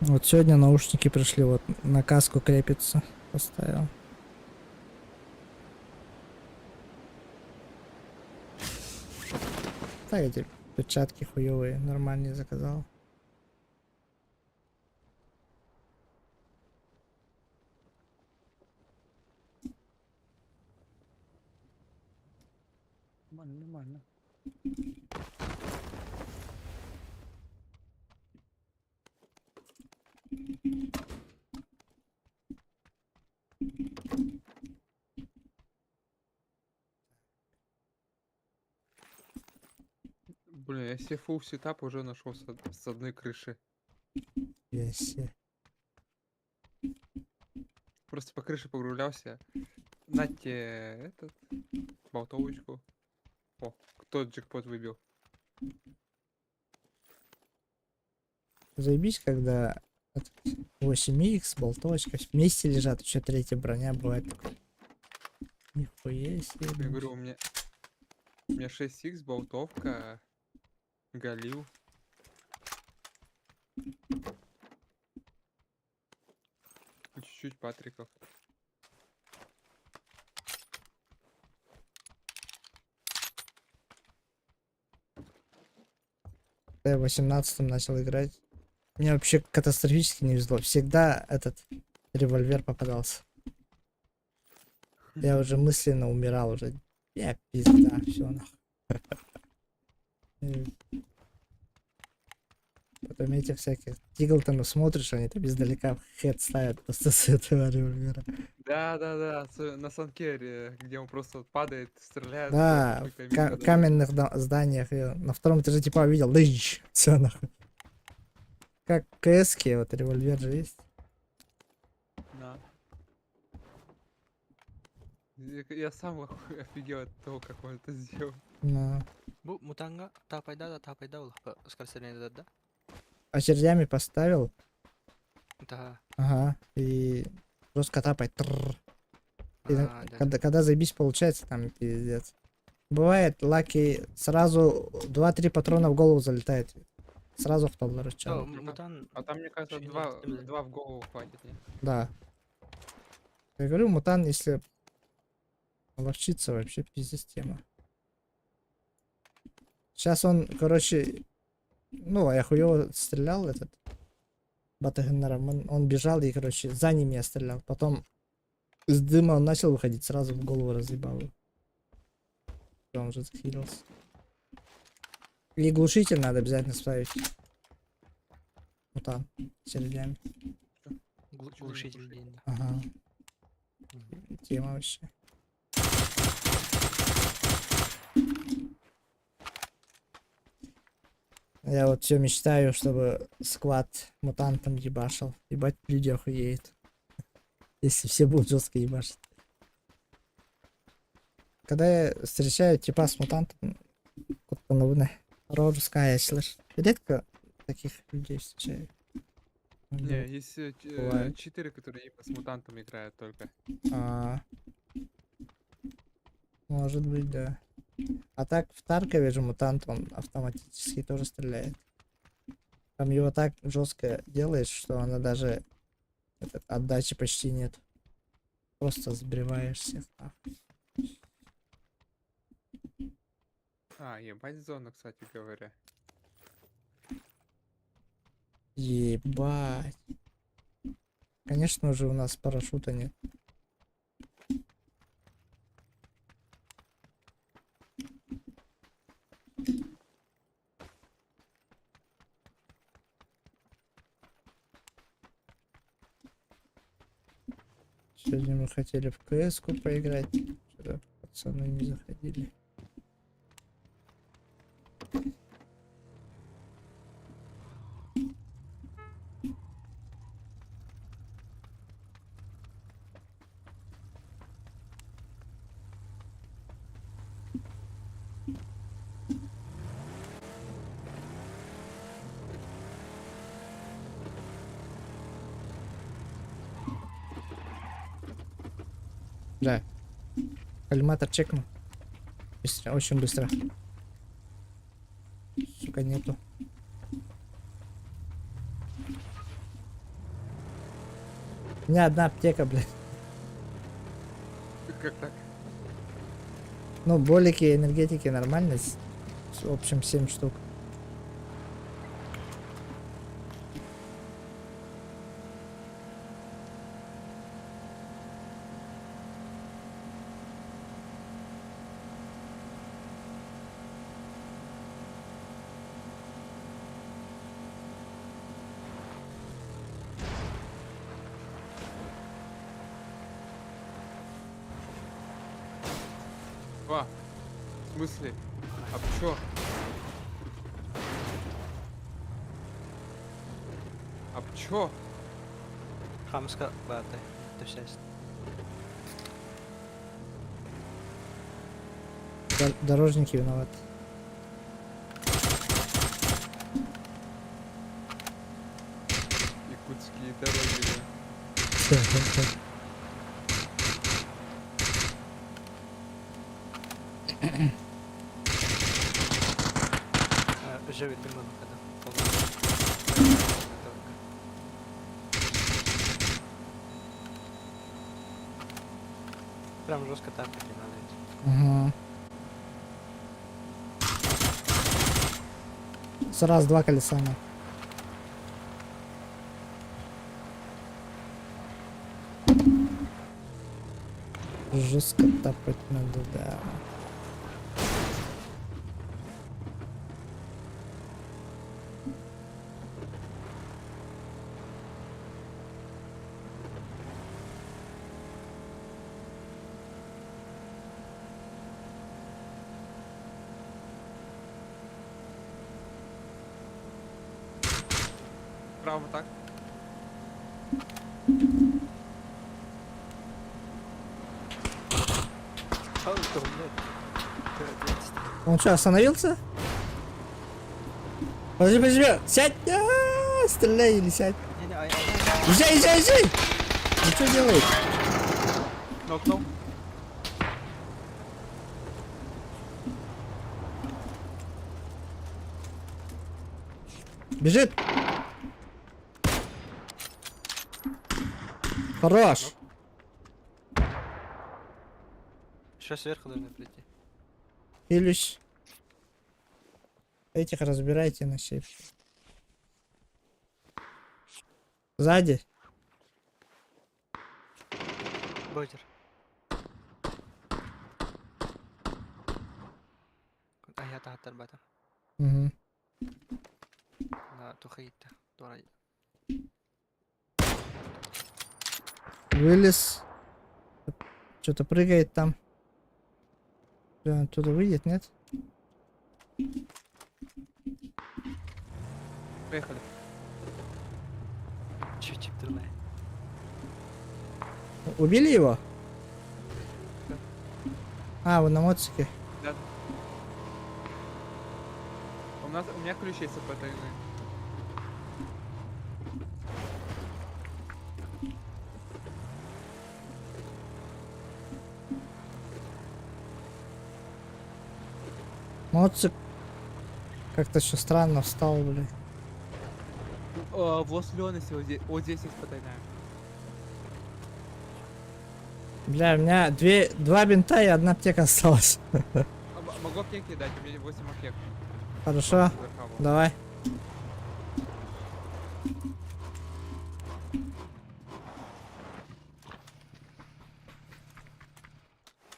Вот сегодня наушники пришли, вот на каску крепится. Поставил. Так, эти перчатки хуевые, нормальные заказал. Нормально, нормально. Блин, я себе full сетап уже нашел с одной крыши. Если. Просто по крыше погрулялся. На тебе этот болтовочку. О, кто джекпот выбил? Заебись, когда 8х, болтовочка вместе лежат, еще третья броня бывает такое. Нихуя себе. Я блин. говорю, у меня 6х, болтовка, галил. И чуть-чуть патриков. Когда я в 18-м начал играть, мне вообще катастрофически не везло. Всегда этот револьвер попадался. Я уже мысленно умирал уже. Я пизда, все нахуй. И потом этих всяких Тиглтонов смотришь, они там издалека хед ставят просто с этого револьвера. Да, на Санкере, где он просто вот падает, стреляет. Да, хуй в пойми куда. каменных зданиях. На втором этаже типа увидел, дыщ, все нахуй. Как в КС-ке, вот револьвер же есть. На. Я сам офигел от того, как он это сделал. Но Bu mutanga tapayda ул скорострельный да? очередями поставил, Да. ага, и жестко тапает. Трррр. И Да. когда заебись получается, там пиздец. Бывает, лаки сразу 2-3 патрона в голову залетает. Сразу в топ Да, рычаг. мутан А там, мне кажется, Очень два много в голову хватит, не? Да. Я говорю, мутан, если ловчиться, вообще пиздец тема. Сейчас он, короче, ну, я хуёво стрелял этот Батагенером. Он бежал и, короче, за ним я стрелял. Потом из дыма он начал выходить, сразу в голову разъебал его. Он уже захилился. И глушитель надо обязательно ставить. Вот там, середнями. глушитель день, да. Ага. Тема вообще. Я вот все мечтаю, чтобы сквад мутантом ебашил. Ебать, люди охуеют. Если все будут жестко ебашить. Когда я встречаю типа с мутантом, новини рожу скаяслиш. Редко таких людей встречаю. Не, есть Бывает. 4, которые именно с мутантом играют только. А, может быть, да. А так в Таркове же мутант, он автоматически тоже стреляет. Там его так жестко делаешь, что она даже отдачи почти нет. Просто сбриваешь всех. нахуй. А, ебать зона, кстати говоря. Ебать. Конечно уже у нас парашюта нет. Сегодня мы хотели в КС-ку поиграть. Что-то пацаны не заходили. Да. Коллиматор чекну. Быстро, очень быстро. Сука, нету. У меня одна аптека, блядь. Как так? Ну, болики, энергетики нормально. В общем, 7 штук. Два. В смысле? А чё? А чё? Хамска бата. Төшәс. Дорожники виноваты. Якутские дороги, да? Живет лимон когда. Прям жестко тапать не надо идти. Ага. Сразу два колеса. На. Жестко тапать надо, да. Право так. Ау, турнир. Он что, остановился? Подожди, подожди, сядь! Стреляй или сядь. Не-не, ай. Езжай, езжай, езжай! Ну что делает? Нокнул. Бежит! Хорош! Еще сверху должны прийти. Илюсь. Этих разбирайте на сейф. Сзади. Бодер. Aya tahatar bata. Угу. На тухаита. Турай. Вылез. Что-то прыгает там. Да, оттуда выйдет, нет? Поехали. Чуть-чуть турнай. Убили его? Да. А, вы на мотике. Да. У меня ключ есть от батареи. Мотик как-то еще странно встал, блин. Возле Леониси вот здесь есть потайная. Бля, у меня два бинта и одна аптека осталась. Могу аптеки дать, у меня 8 аптек. Хорошо, Заказывал. давай.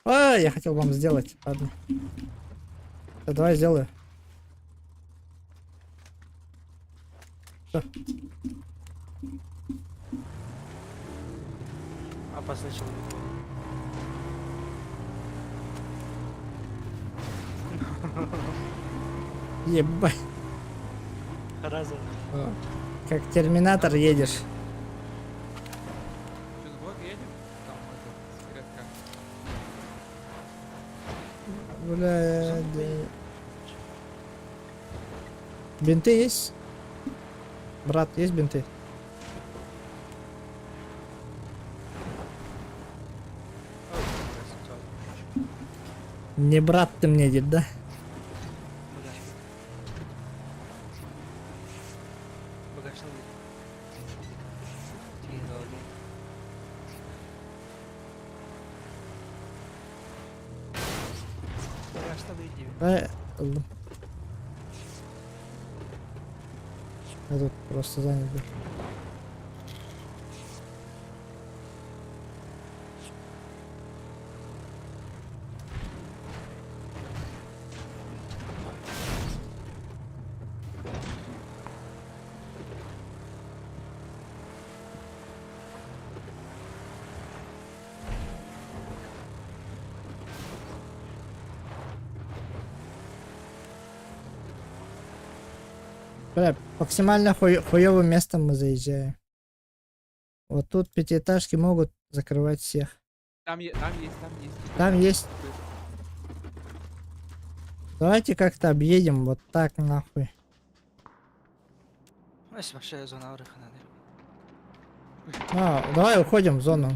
А, я хотел вам сделать. Ладно. Да, давай сделаю. Всё. Обозначил. Ебать. Разом. Как терминатор едешь. Что, с блока едем? Там это, секретка. Бля, да. Бинты есть? Брат, есть бинты? Не брат ты мне, дед, да? Багажный. Ладно. Я тут просто занят был. Бля, максимально хуёвым местом мы заезжаем. Вот тут пятиэтажки могут закрывать всех. Там есть, там есть. Там есть. Давайте как-то объедем вот так нахуй. Ну, если большая зона орыха надо. Давай уходим в зону.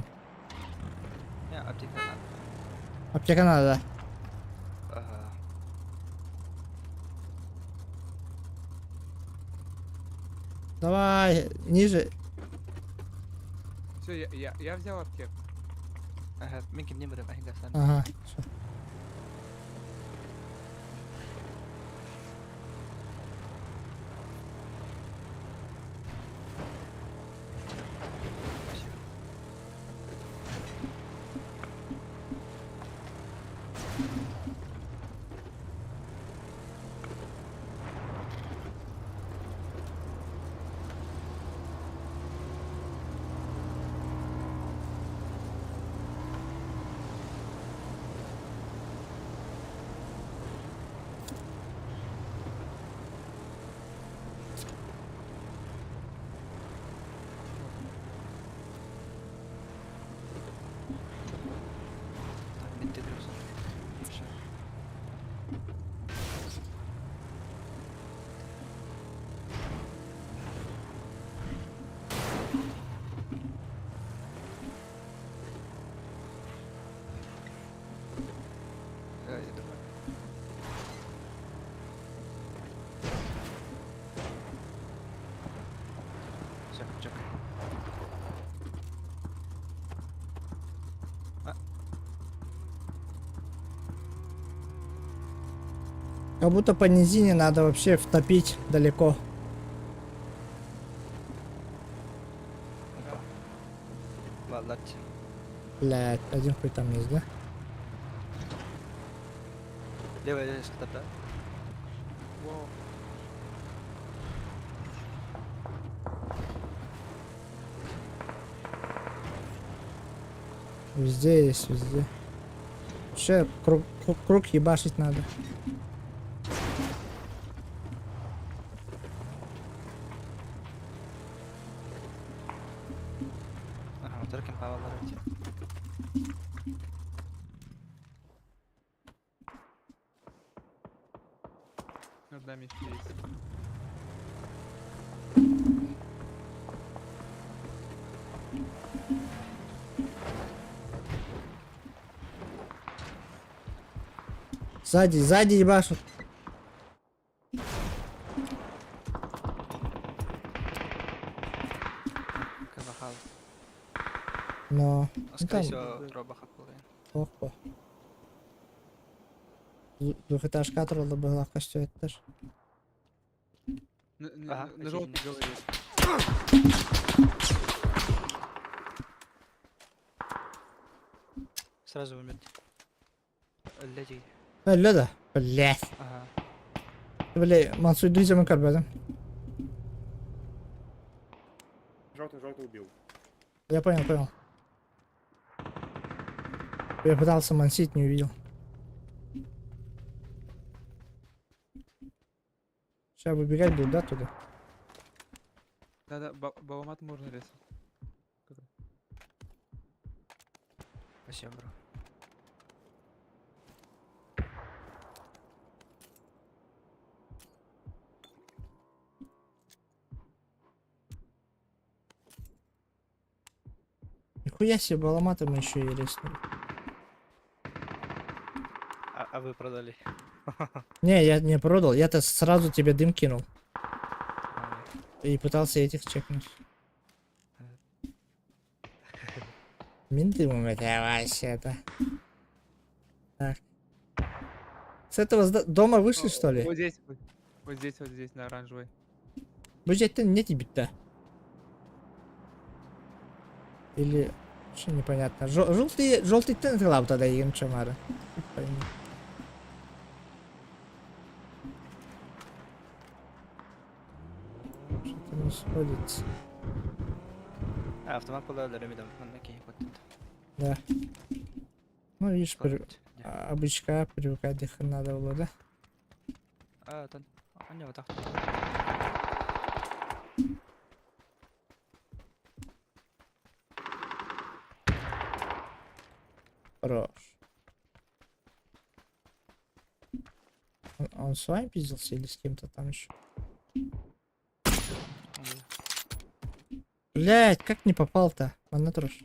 Не, аптека надо. Аптека надо, да. Ага. Давай, ниже. Все, я взял аптеку. Ага, мен кимден берем, ахинга сан. Ага. Всё. Спасибо. Так, бинты берем. Хорошо. Давай. Все, чекай. Как будто по низине надо вообще втопить далеко. Ладно. Блять, один хуй там есть, да? Левая резко тогда. Вау. Везде есть, везде. Вообще круг ебашить надо. Ага, вот таким паваларите. Над нами еще есть. Сзади ебашут. Кавахал. Но Скорее там- всего, робаха кулы. охпа. Двухэтажка туралы была в костюме тоже. На Ага, желтый очевидно. говорит. Сразу умер. Леди. Лёда. Блять. Ага. Бля, Мансуй друзьям карбазом. Желтый убил. Я понял. Я пытался мансить, не увидел. Сейчас выбегать будет, да, туда? Да, баламат можно резать. Спасибо, бро. Нихуя себе, баламаты мы еще и риснули. А вы продали? Не, я не продал, я-то сразу тебе дым кинул. А, И пытался этих чекнуть. Мин дымом это вообще-то. Так. С этого дома вышли, что ли? Вот здесь, на оранжевой. Бюджет-то не тебе-то. Или... Что непонятно. Желтый тент глав тогда им чамара. Пойми. Что-то не сходится. автомат кулалары мидам маннаки хватит. Да. Ну, видишь, Хватит. обычка привыкать до хрена надо было, да? А, тан. А не вот так. Хорош. Он с вами пиздился или с кем-то там еще? Блять, как не попал-то? Монатрош.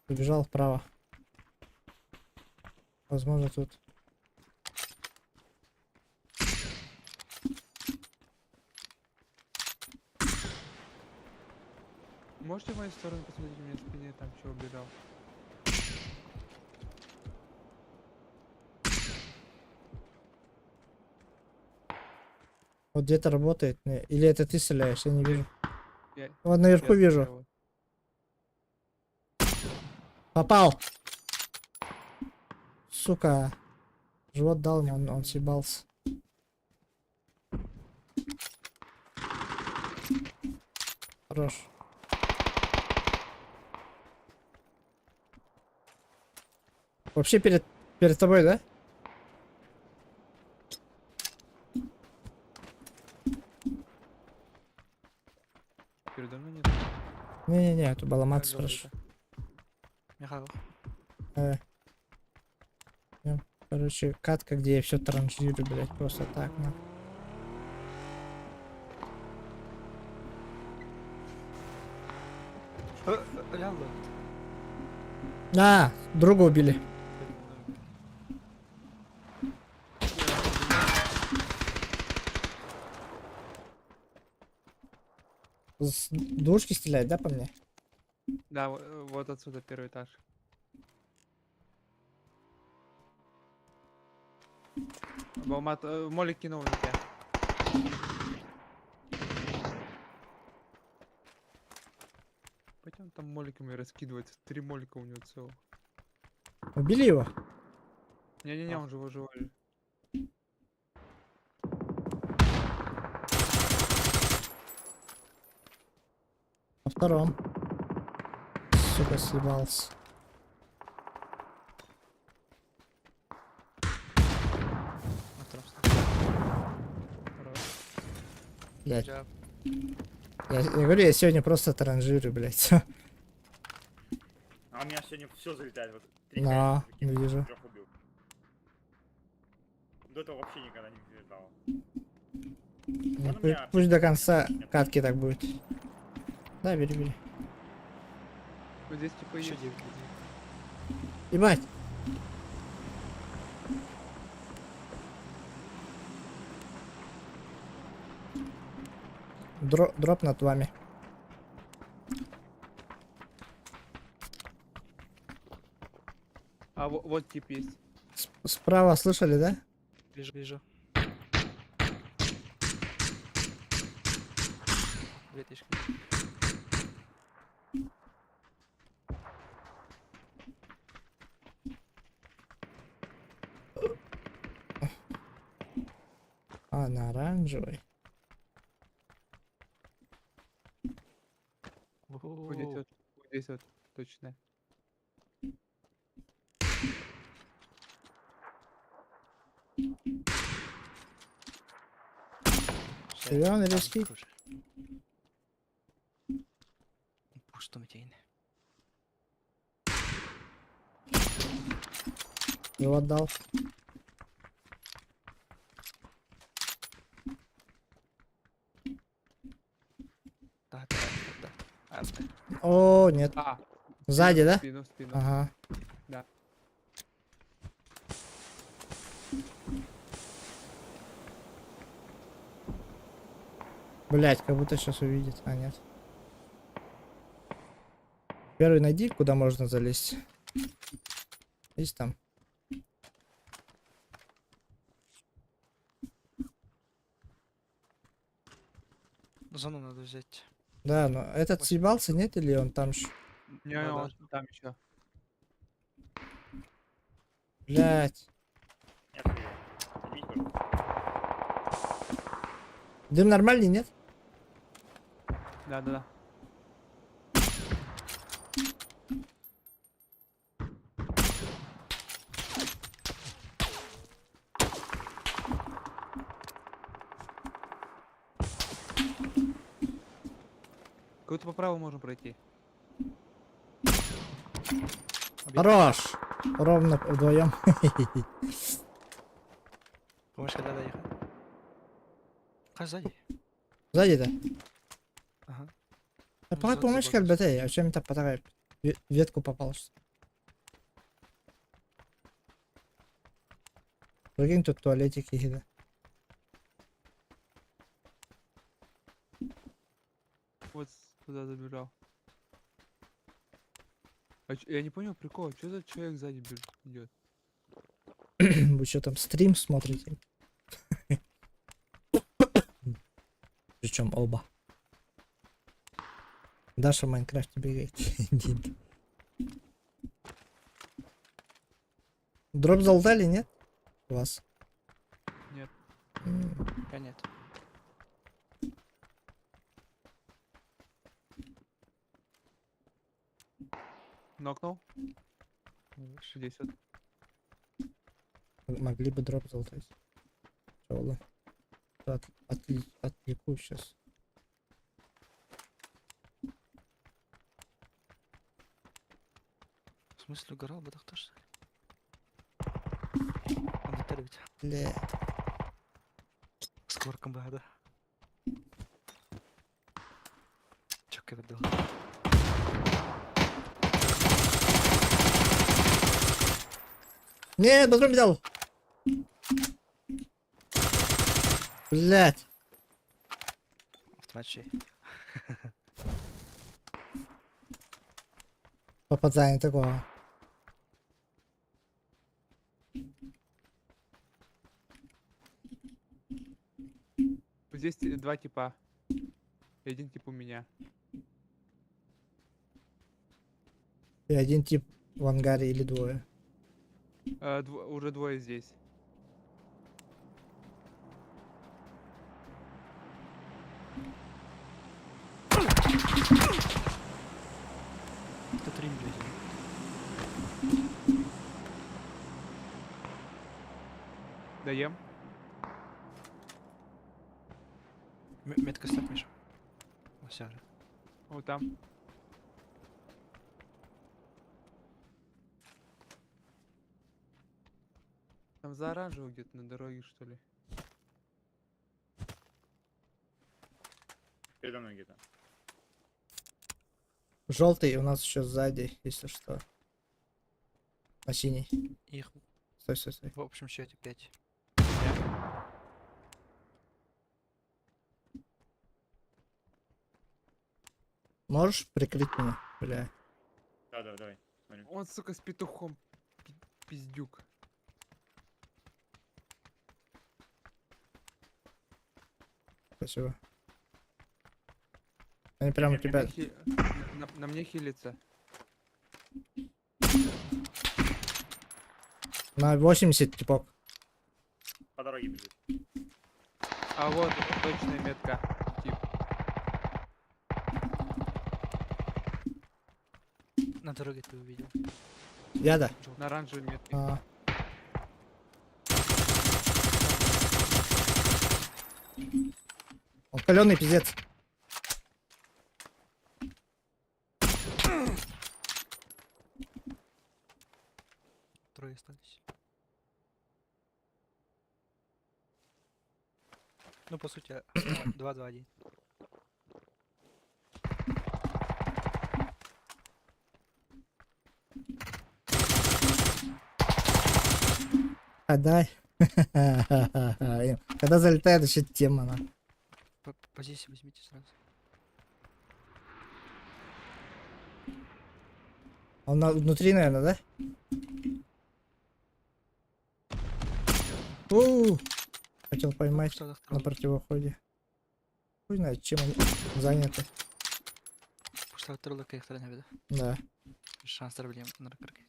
Побежал вправо. Возможно, тут. Можете в мою сторону посмотреть, у меня в спине там чего убегал? Вот где-то работает. Или это ты стреляешь? Я не вижу. Я, Вот наверху я вижу. стрелял. Попал. Сука. Живот дал ему, он съебался. Хорош. Вообще перед тобой, да? Передо мной нет. Не-не-не, это было мат Как говорит, спрашиваю. Михаил. Короче, катка, где я все транжирю, блять, просто так, ну. Реально. А, друга убили. С двушки стреляет, да, по мне? Да, вот отсюда первый этаж. Балмат, молик кинул на тебя. Пойдем там моликами раскидывается. 3 молика у него целых. Убили его? Не-не-не, он живой. Во втором. Сука, съебался. Хорош. Блять, Джаб. я говорю, я сегодня просто транжирю, блять. А у меня сегодня все залетает. Вот 3 На, кайфа закинул, вижу. 3 убил. До этого вообще никогда не залетало. Ну, Он у меня пусть до конца отлично. катки так будет. Да, бери. Вот здесь типа Еще есть. 9 людей. Ебать. Дроп над вами. А вот тип есть. Справа слышали, да? Вижу. Веточка. А, на оранжевый. Вот здесь вот, точно. Серьезно, резкий? Пусто метейный. Его отдал. Да. А, О, нет. А, Сзади, да? в спину. Ага. Да. Блять, как будто сейчас увидит. А, нет. Первый найди, куда можно залезть. Есть там. зону надо взять. Да, но этот Ой. съебался, нет? Или он там ж... Не, Да, он там еще. Блять. Я стою. Убить тоже. Дым нормальный, нет? Да. Кого-то по праву можем пройти. Хорош! Ровно вдвоем. Помощь когда доехать? Как сзади? Сзади, да? Ага. Да Ну, пока за помочь как багажник. бы ты, а чем то потакай? Ветку попал, что ли? Прикинь, тут туалетики еда. Вот туда забежал. Я не понял прикол, что за человек сзади идет? Вы что там стрим смотрите? Причем оба. Даша в Майнкрафте бегает. Дин. Дроп залутали, нет? У вас? Нет. Я нет. Нокнул? Видишь? Здесь вот. Могли бы дроп залутать. Чё, отвлеку сейчас. В смысле, угорал бы так тоже? Надо тербить. Бля. Скорком бы, да. Чё выдал? Не, патрон взял. Блять. Автоматчей. Попадание такого. Здесь два типа. И один тип у меня. И один тип в ангаре или двое. Уже двое здесь. Тут рим блядь. Даем. Метка ставь, Миша. Все же. Вот там. Там за оранжевым где-то на дороге, что ли. Передо мной где-то. Желтый у нас еще сзади, если что. На синий. Их Стой, стой, стой. в общем счете 5. Можешь прикрыть меня? Бля. Да, давай. Смотрим. Он, сука, с петухом. Пиздюк. Спасибо. Они прямо у тебя. На мне хилится. На 80 типок. По дороге бежит. А вот точная метка. Тип. На дороге ты увидел. Я да. На оранжевой метке. А. Он каленый пиздец. Трое остались. Ну, по сути, 2-2-1. Отдай. Когда залетает, вообще тема, на. Позицию возьмите сразу. Он внутри, наверное, да? Хотел поймать Что за на второй? противоходе. Хуй знает, чем они заняты. Пошла второй лока их стороны, вида. Да. Шанс проблем на ракарке.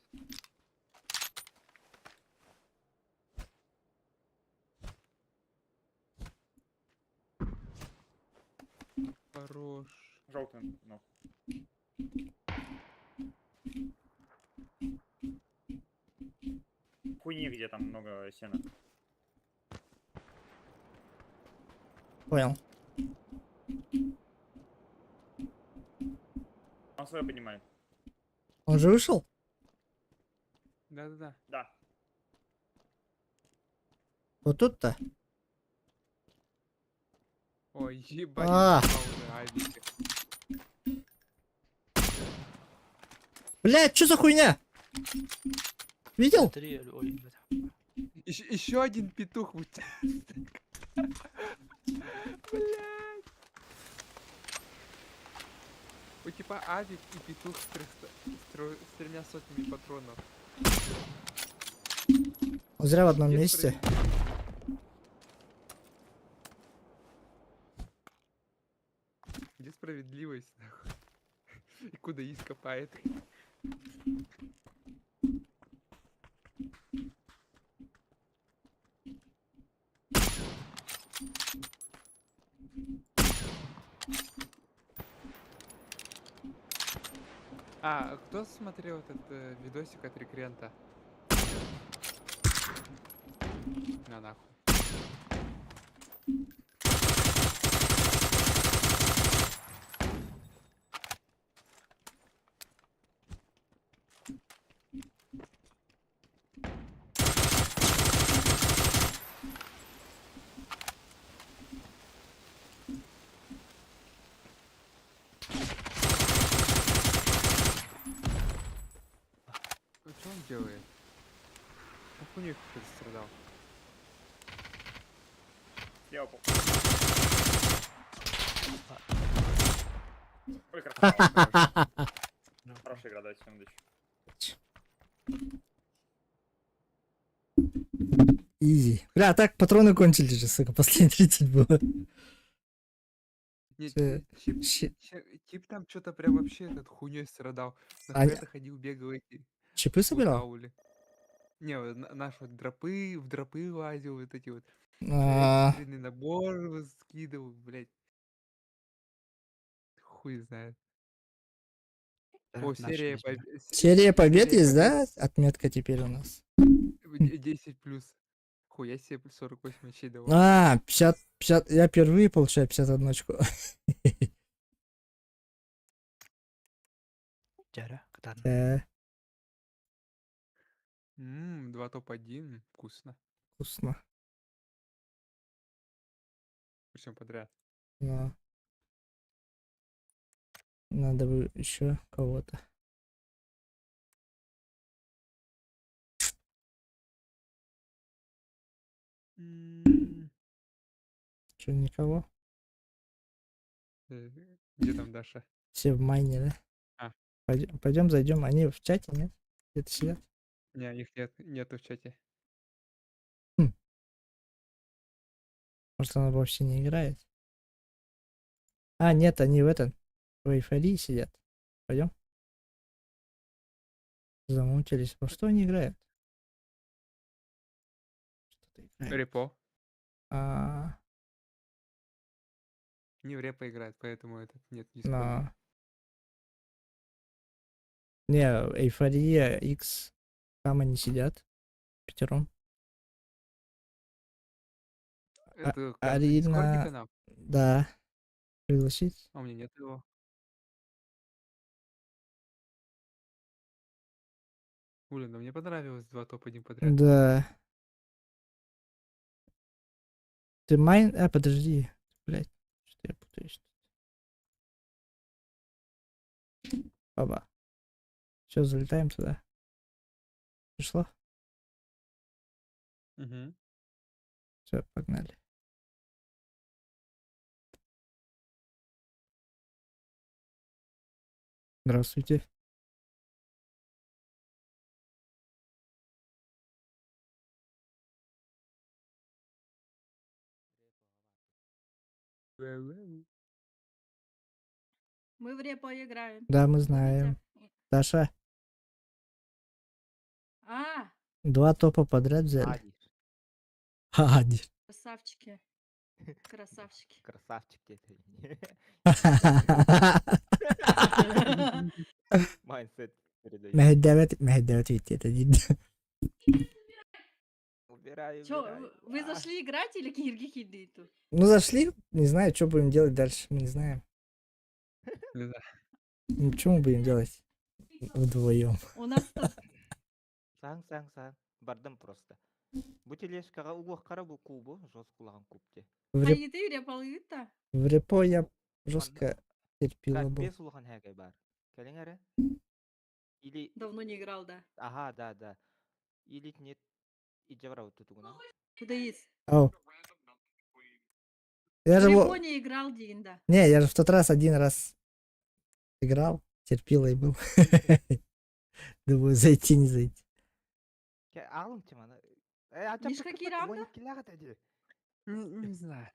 Хорош. Желтый ног. Хуйни, где там много сена. Понял. Он свое поднимает. Он же вышел? Да-да-да. Да. Вот тут-то? Ой, ебать, А. уже авики. Блядь, что за хуйня? Видел? Три, ой, бля. Еще один петух. Блядь. У типа авик и петух с тремя сотнями патронов. Зря в одном Где месте. Где справедливость, нахуй? И куда из копает? А кто смотрел этот видосик от Рекрента? На нахуй. Ну что он делает? Как у них кто-то страдал? Я упал. Ой, красава. Хорошая игра, дайте секундочку. Изи. Бля, а так патроны кончились же, сука, последние 30 было. Нет, Э, Чип, щи- Чип там что-то прям вообще этот хуйней страдал. На А- хрена ходил, бегал эти Чипы собирал? аули. Не, вот наш вот дропы, в дропы лазил, вот эти вот А, экстренный набор скидывал, блять. Хуй знает. О, Наши серия возьмем. Серия побед серия есть, да? побед. Отметка теперь у нас. 10 плюс. Хуя себе 48 очей давал. А, 50. Я впервые получаю 51 очко. Жара, катарна. Два топ-1, вкусно. Вкусно. Причем подряд. Да. Надо бы еще кого-то. Че, никого? Э, Где там Даша? Все в майне, да? А. Пойдем, зайдем. Они в чате, нет? Где-то сидят. Не, их нету в чате. Может, она вообще не играет? А, нет, они в этом. В эйфории сидят. Пойдем. Замутились. Во что они играют? Что-то играют. Репо. А, Не в репо играет, поэтому этот нет дискорда. на... Не, эйфория, X. Там они сидят. Пятером. Это Арина- дискордный канал? Да. Пригласить? А у меня нет его. Блин, да мне понравилось 2 топ-1 подряд. Да. Ты майн... А, подожди. Блять. Что я путаюсь тут. Оба. Все, залетаем туда. Пришло? Угу. Все, погнали. Здравствуйте. Мы в репо играем. Да, мы Будете? знаем. Даша, А, 2 топа подряд взяли. Ади. красавчики. Красавчики. Красавчик ты. Майндсет передаю. Мehdevet это Убирай, Чё, убирай. вы зашли играть или кирги хидиту? Ну, зашли, не знаю, что будем делать дальше, мы не знаем. Не знаю. Ну, что мы будем делать вдвоем? У нас тут Саң. Бардым просто. Бу тележкага угуаккара бу кубу, жос кулаган кубте. В, реп- Айыты үйре балыйыта. в репо я жестко терпила был. Как улахан хәгәй бар. Келеңәре? Или, Давно не играл, да. ага, да. Или нет, иджавра вот тугуна. Куда есть? Ау. Я В же Репо во- не играл, Дин, да. Не, я же в тот раз один раз играл, терпила и был. Думаю, зайти, не зайти. Алым чимана. Мишка Кирам, да? Не знаю.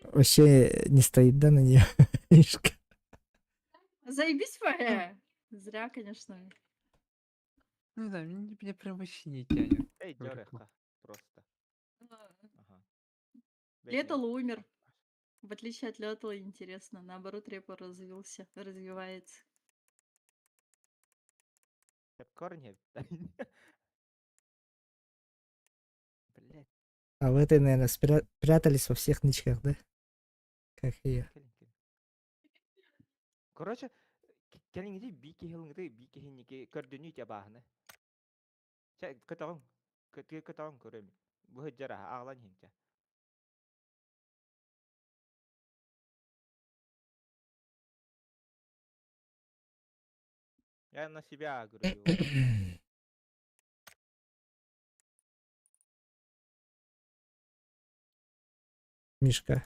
Вообще не стоит, да, на нее мишка. Заебись, Фэ. Зря, конечно. Не знаю, меня прям вообще не тянет. Эй, Говорю, Джореха. Просто. Ага. Летал умер. В отличие от Летала, интересно. Наоборот, Репо развивается. Корни. Блять. А в этой, наверное, прятались во всех нычках, да? Как и я. Короче, келиңди бики хилыңды бики хинники көрдүнү жабаахны. Ча көтөгөн көрөм. Бу жара аглан хинче. Я на себя говорю. Мишка.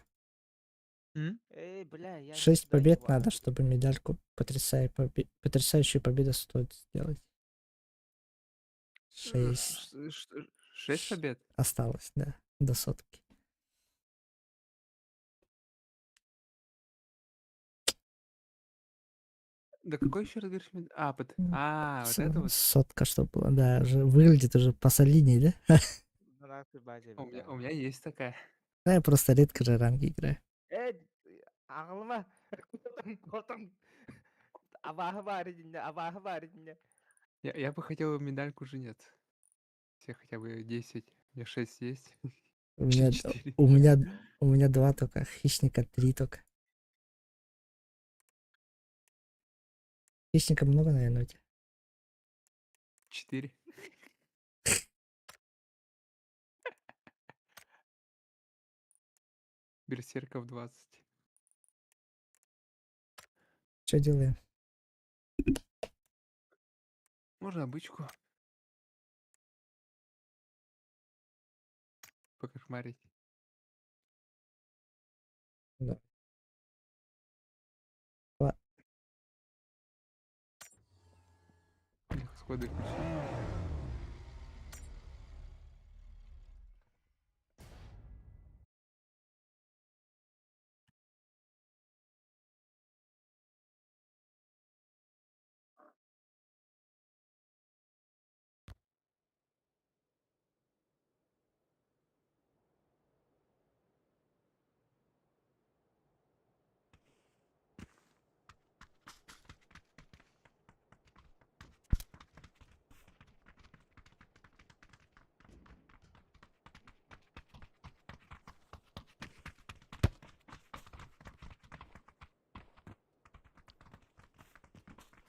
Эй, бля, я 6 сюда побед не надо, варю. чтобы медальку потрясающую победу стоит сделать. 6 6 побед? осталось, да, до сотки. Да какой еще раз говоришь? Вот это вот. Сотка, что было, да, уже выглядит уже посолидней, да? На нашей базе, У бля. меня есть такая. Да, я просто редко же ранги играю. Ağlıma. Koltum. Abahı var dinle. Я бы хотел медальку женец. Все хотя бы 10. У меня 6 есть. У меня, 4. у меня 2 только, хищника 3 только. Хищника много, наверное, у тебя? 4. Берсерков 20. Что делаем? Можно обычку. Покошмарить. Да. Сходы включи.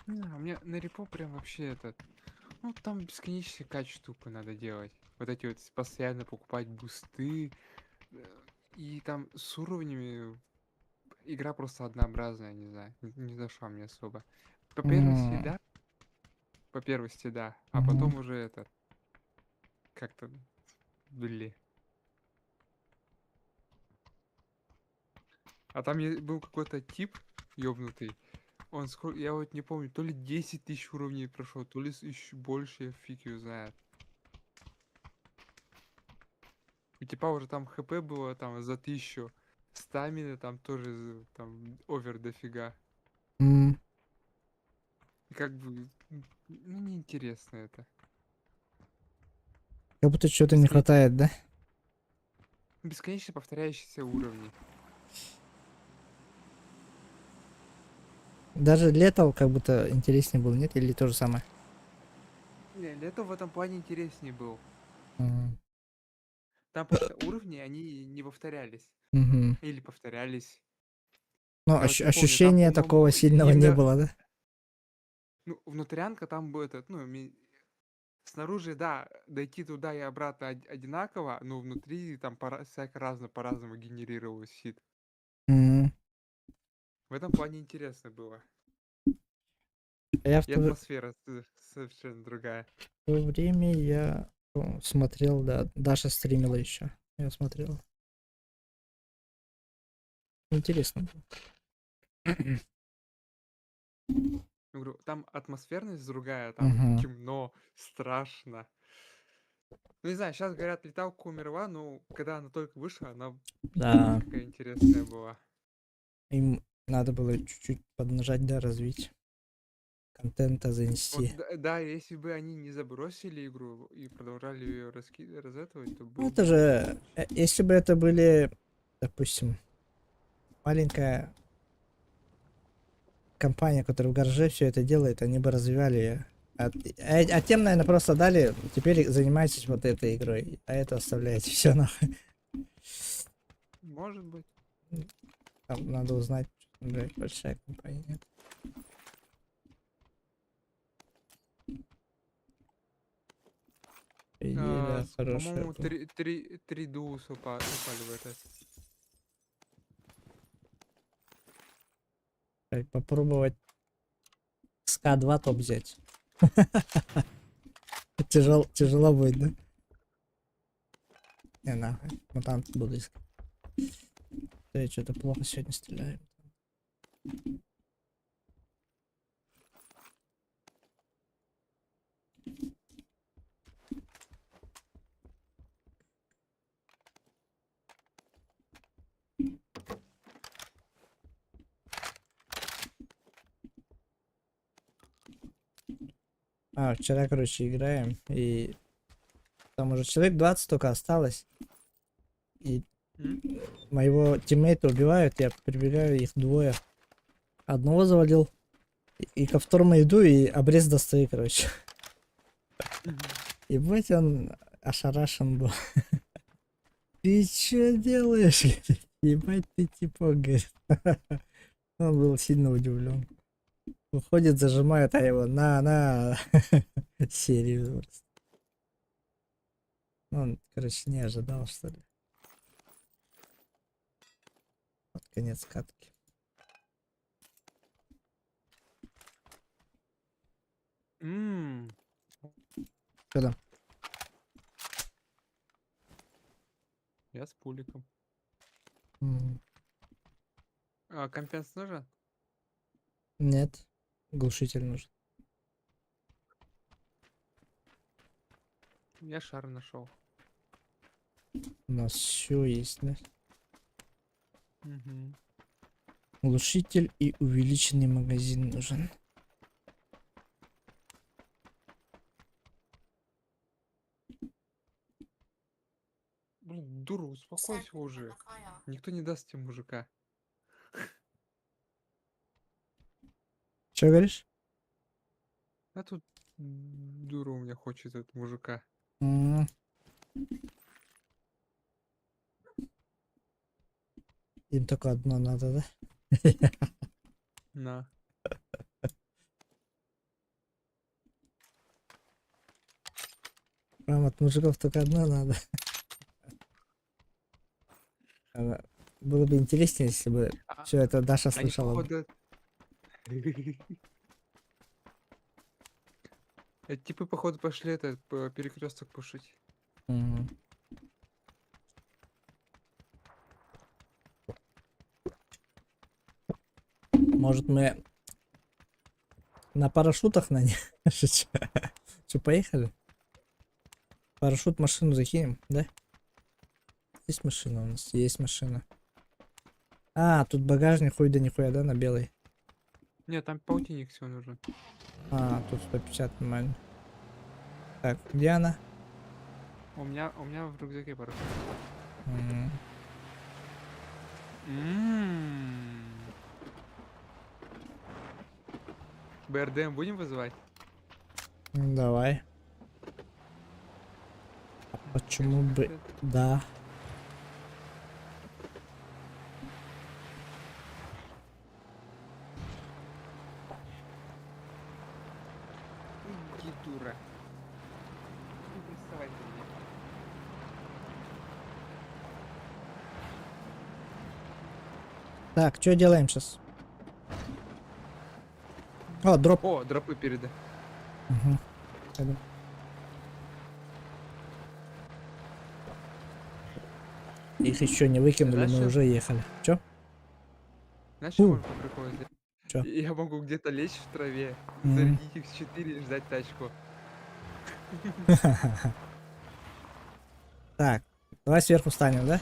Не знаю, у меня на репо прям вообще этот... Ну, там бесконечный кач-штуку надо делать. Вот эти вот постоянно покупать бусты. И там с уровнями игра просто однообразная, не знаю. Не зашла мне особо. По первости, М, да. По первости, да. А Мгм. потом уже это... Как-то... Блин. А там был какой-то тип ёбнутый. Он сколько... Я вот не помню, то ли 10 тысяч уровней прошел, то ли еще больше, я фиг ее знает. У типа уже там хп было там за 1000. Стамина там тоже там овер дофига. М, И как бы... Ну, неинтересно это. Как будто чего-то не хватает, да? Бесконечно повторяющиеся уровни. Даже летал как будто интереснее было, нет? Или то же самое? Не, Лето в этом плане интереснее был. М, Там просто уровни, они не повторялись. мгм. Или повторялись. Ну, Я вот не помню, там, ощущения по-моему, такого сильного не именно- было, да? Ну, внутрянка там был этот, ну, снаружи, да, дойти туда и обратно одинаково, но внутри там всяко разно по-разному генерировалось щит. Мгм. В этом плане интересно было. Я в И то, атмосфера совершенно другая. то время я смотрел, да, Даша стримила еще. Я смотрел. Интересно было. Я говорю, там атмосферность другая, там Мгм. темно, страшно. Ну, не знаю, сейчас говорят, леталка умерла, но когда она только вышла, она Да, такая интересная была. им надо было чуть-чуть поднажать, да, развить. Контента Вот, занести. да, если бы они не забросили игру и продолжали ее разэтовать, то Ну, было это бы же, интересно. если бы это были, допустим, маленькая компания, которая в гараже все это делает, они бы развивали её. А тем, наверное, просто дали, теперь занимайтесь вот этой игрой, а это оставляете все нахуй. Может быть. Там надо узнать, блядь, большая компания. Нет. По идее, да, хорошая По-моему, была. три дуус упали в это. Так, попробовать СК-2 топ взять. Тяжело будет, да? Не, нахуй. Мутант буду искать. Да я что-то плохо сегодня стреляю. Вчера, короче, играем, и там уже человек 20 только осталось. И М? моего тиммейта убивают, я прибегаю, их двое. Одного завалил, и ко второму иду, и обрез достаю, короче. Ебать, он ошарашен был. Ты чё делаешь? Ебать, ты типа, говорит. Он был сильно удивлен. Уходит, зажимает, а его на серию. Просто. Он, короче, не ожидал, что ли. Вот конец катки. М, Когда? Я с пуликом. М, Компенс нужен? Нет, глушитель нужен. Я шар нашел. У нас все есть, да? Мгм. Глушитель и увеличенный магазин нужен. Блин, дура, успокойся уже. Никто не даст тебе мужика. Че говоришь? А тут дура у меня хочет этот мужика. М, Им только одно надо, да? На. Вам от мужиков только одно надо. Было бы интереснее, если бы А, все это Даша Они слышала бы. походу... Эти типы, походу, пошли этот перекресток пушить. Мгм. Может, мы на парашютах на них? Че, поехали? Парашют машину закинем, да? Есть машина у нас? Есть машина. Тут багажник хуй да нихуя, да, на белый? Нет, там полтинник всего нужен. Тут 150 нормально. Так, где она? У меня в рюкзаке парашют. М, М. БРДМ будем вызывать? Давай. Почему Конечно, бы... нет. Да. Иди, дура. приставай ко мне. Так, что делаем сейчас? О, дроп. О, дропы передай. Мгм. Пойду. Их еще не выкинули, Знаешь, мы что- уже ехали. Че? Знаешь, что У. можно по приколу сделать? Чё? Я могу где-то лечь в траве, Мгм. зарядить их с 4 и ждать тачку. Так, давай сверху встанем, да?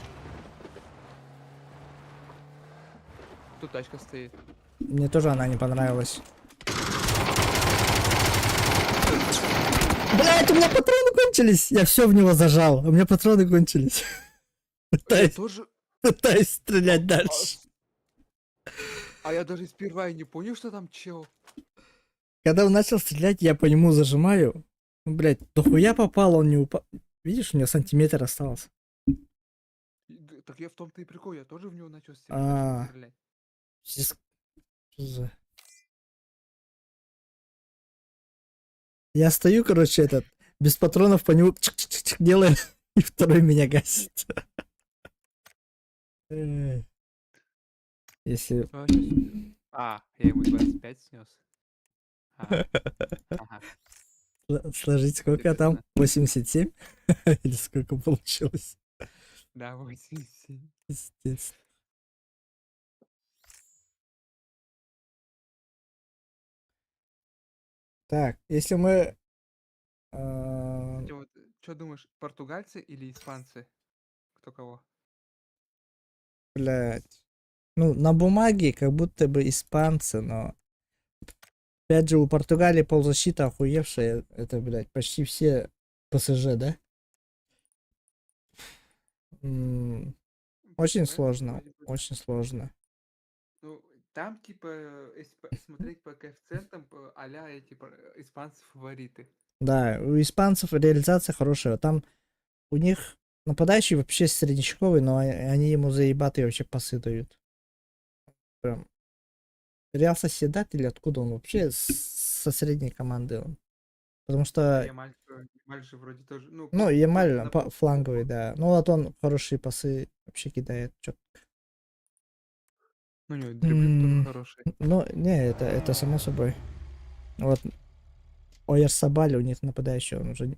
Тут тачка стоит. Мне тоже она не понравилась. Блять, у меня патроны кончились! Я все в него зажал, у меня патроны кончились. Я Пытаюсь, тоже... пытаюсь стрелять А, дальше. а я даже сперва и не понял, что там чел. Когда он начал стрелять, я по нему зажимаю. Ну, блять, дохуя попал, он не упал. Видишь, у него сантиметр остался. Так я в том-то и прикол, я тоже в него начал А. стрелять. Здесь- что за- Я стою, короче, этот, без патронов по нему чик-чик-чик делаю, и второй меня гасит. Эй. Если А, я ему 25 снес. Ага, ага, сложить, сколько там? интересно. 87? Или сколько получилось? Да, 87. Пиздец. Так, если мы... Кстати, вот, что думаешь, португальцы или испанцы? Кто кого? Блядь. Ну, на бумаге как будто бы испанцы, но... Опять же, у Португалии ползащита охуевшая. Это, блядь, почти все ПСЖ, да? Очень Португальцы сложно, вроде бы, да. очень сложно. Ну, там, типа, если смотреть по коэффициентам, а-ля эти испанцы фавориты. Да, у испанцев реализация хорошая. Там у них нападающий вообще среднячковый, но они ему заебатые вообще пасы дают. Прям. Реал Соседат или откуда он вообще со средней команды он? Потому что, Ямаль же вроде тоже, ну, ну, тоже Ямаль на фланговый, да. Ну вот он хорошие пасы вообще кидает. Ну, у него дриблинг тоже хороший. Ну, не, это само собой. Вот Ойерсабаль у них нападающий, он уже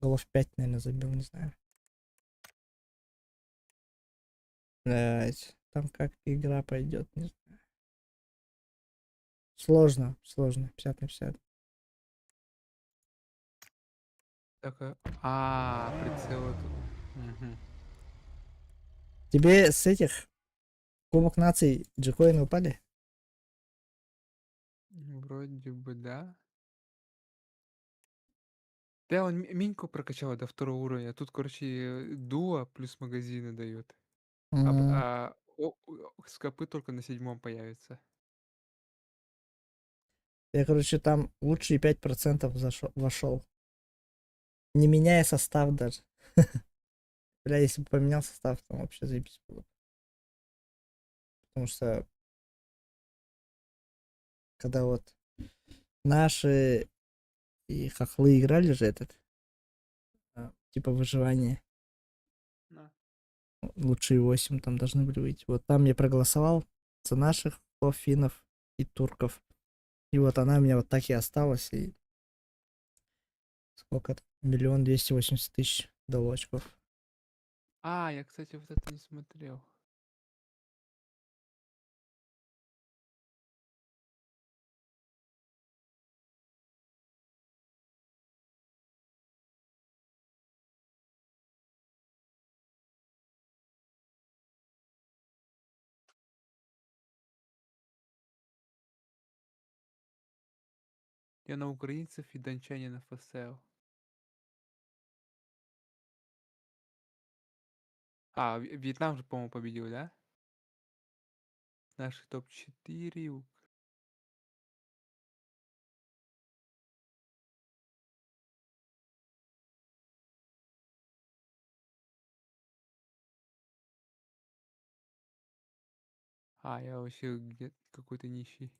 голов 5, наверное, забил, не знаю. Блядь, там как игра пойдет, не знаю. Сложно, сложно, 50 на 50. Так, прицел тут. Мгм. Тебе с этих Кубок наций джекоины упали? Вроде бы, да. Да, он миньку прокачал до 2 уровня. Тут, короче, дуо плюс магазины дает. М, Скопы только на 7 появятся. Я, короче, там лучшие 5% вошел. Не меняя состав даже. Бля, если бы поменял состав, там вообще заебись было. Потому что, когда вот наши и хохлы играли же этот, типа выживание, На. лучшие 8 там должны были выйти. Вот там я проголосовал за наших финнов и турков. И вот она у меня вот так и осталась. И сколько там? 1 280 000 дало очков. Я, кстати, вот это не смотрел. Я на украинцев и дончанинов поставил. Вьетнам же, по-моему, победил, да? Наши топ-4. Я вообще где какой-то нищий.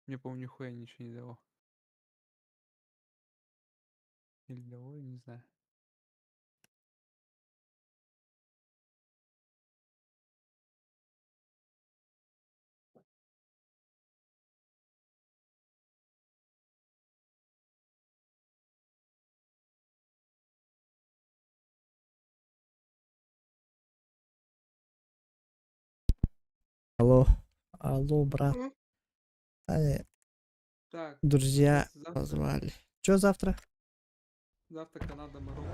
Мне, по-моему, нихуя ничего не дало. Или дало, я не знаю. Алло. Алло, брат. Мгм. Так, Друзья получается, завтра, позвали. Чё завтра? завтра Канада, Марокко.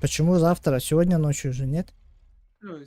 Почему завтра? Сегодня ночью уже нет? Ну,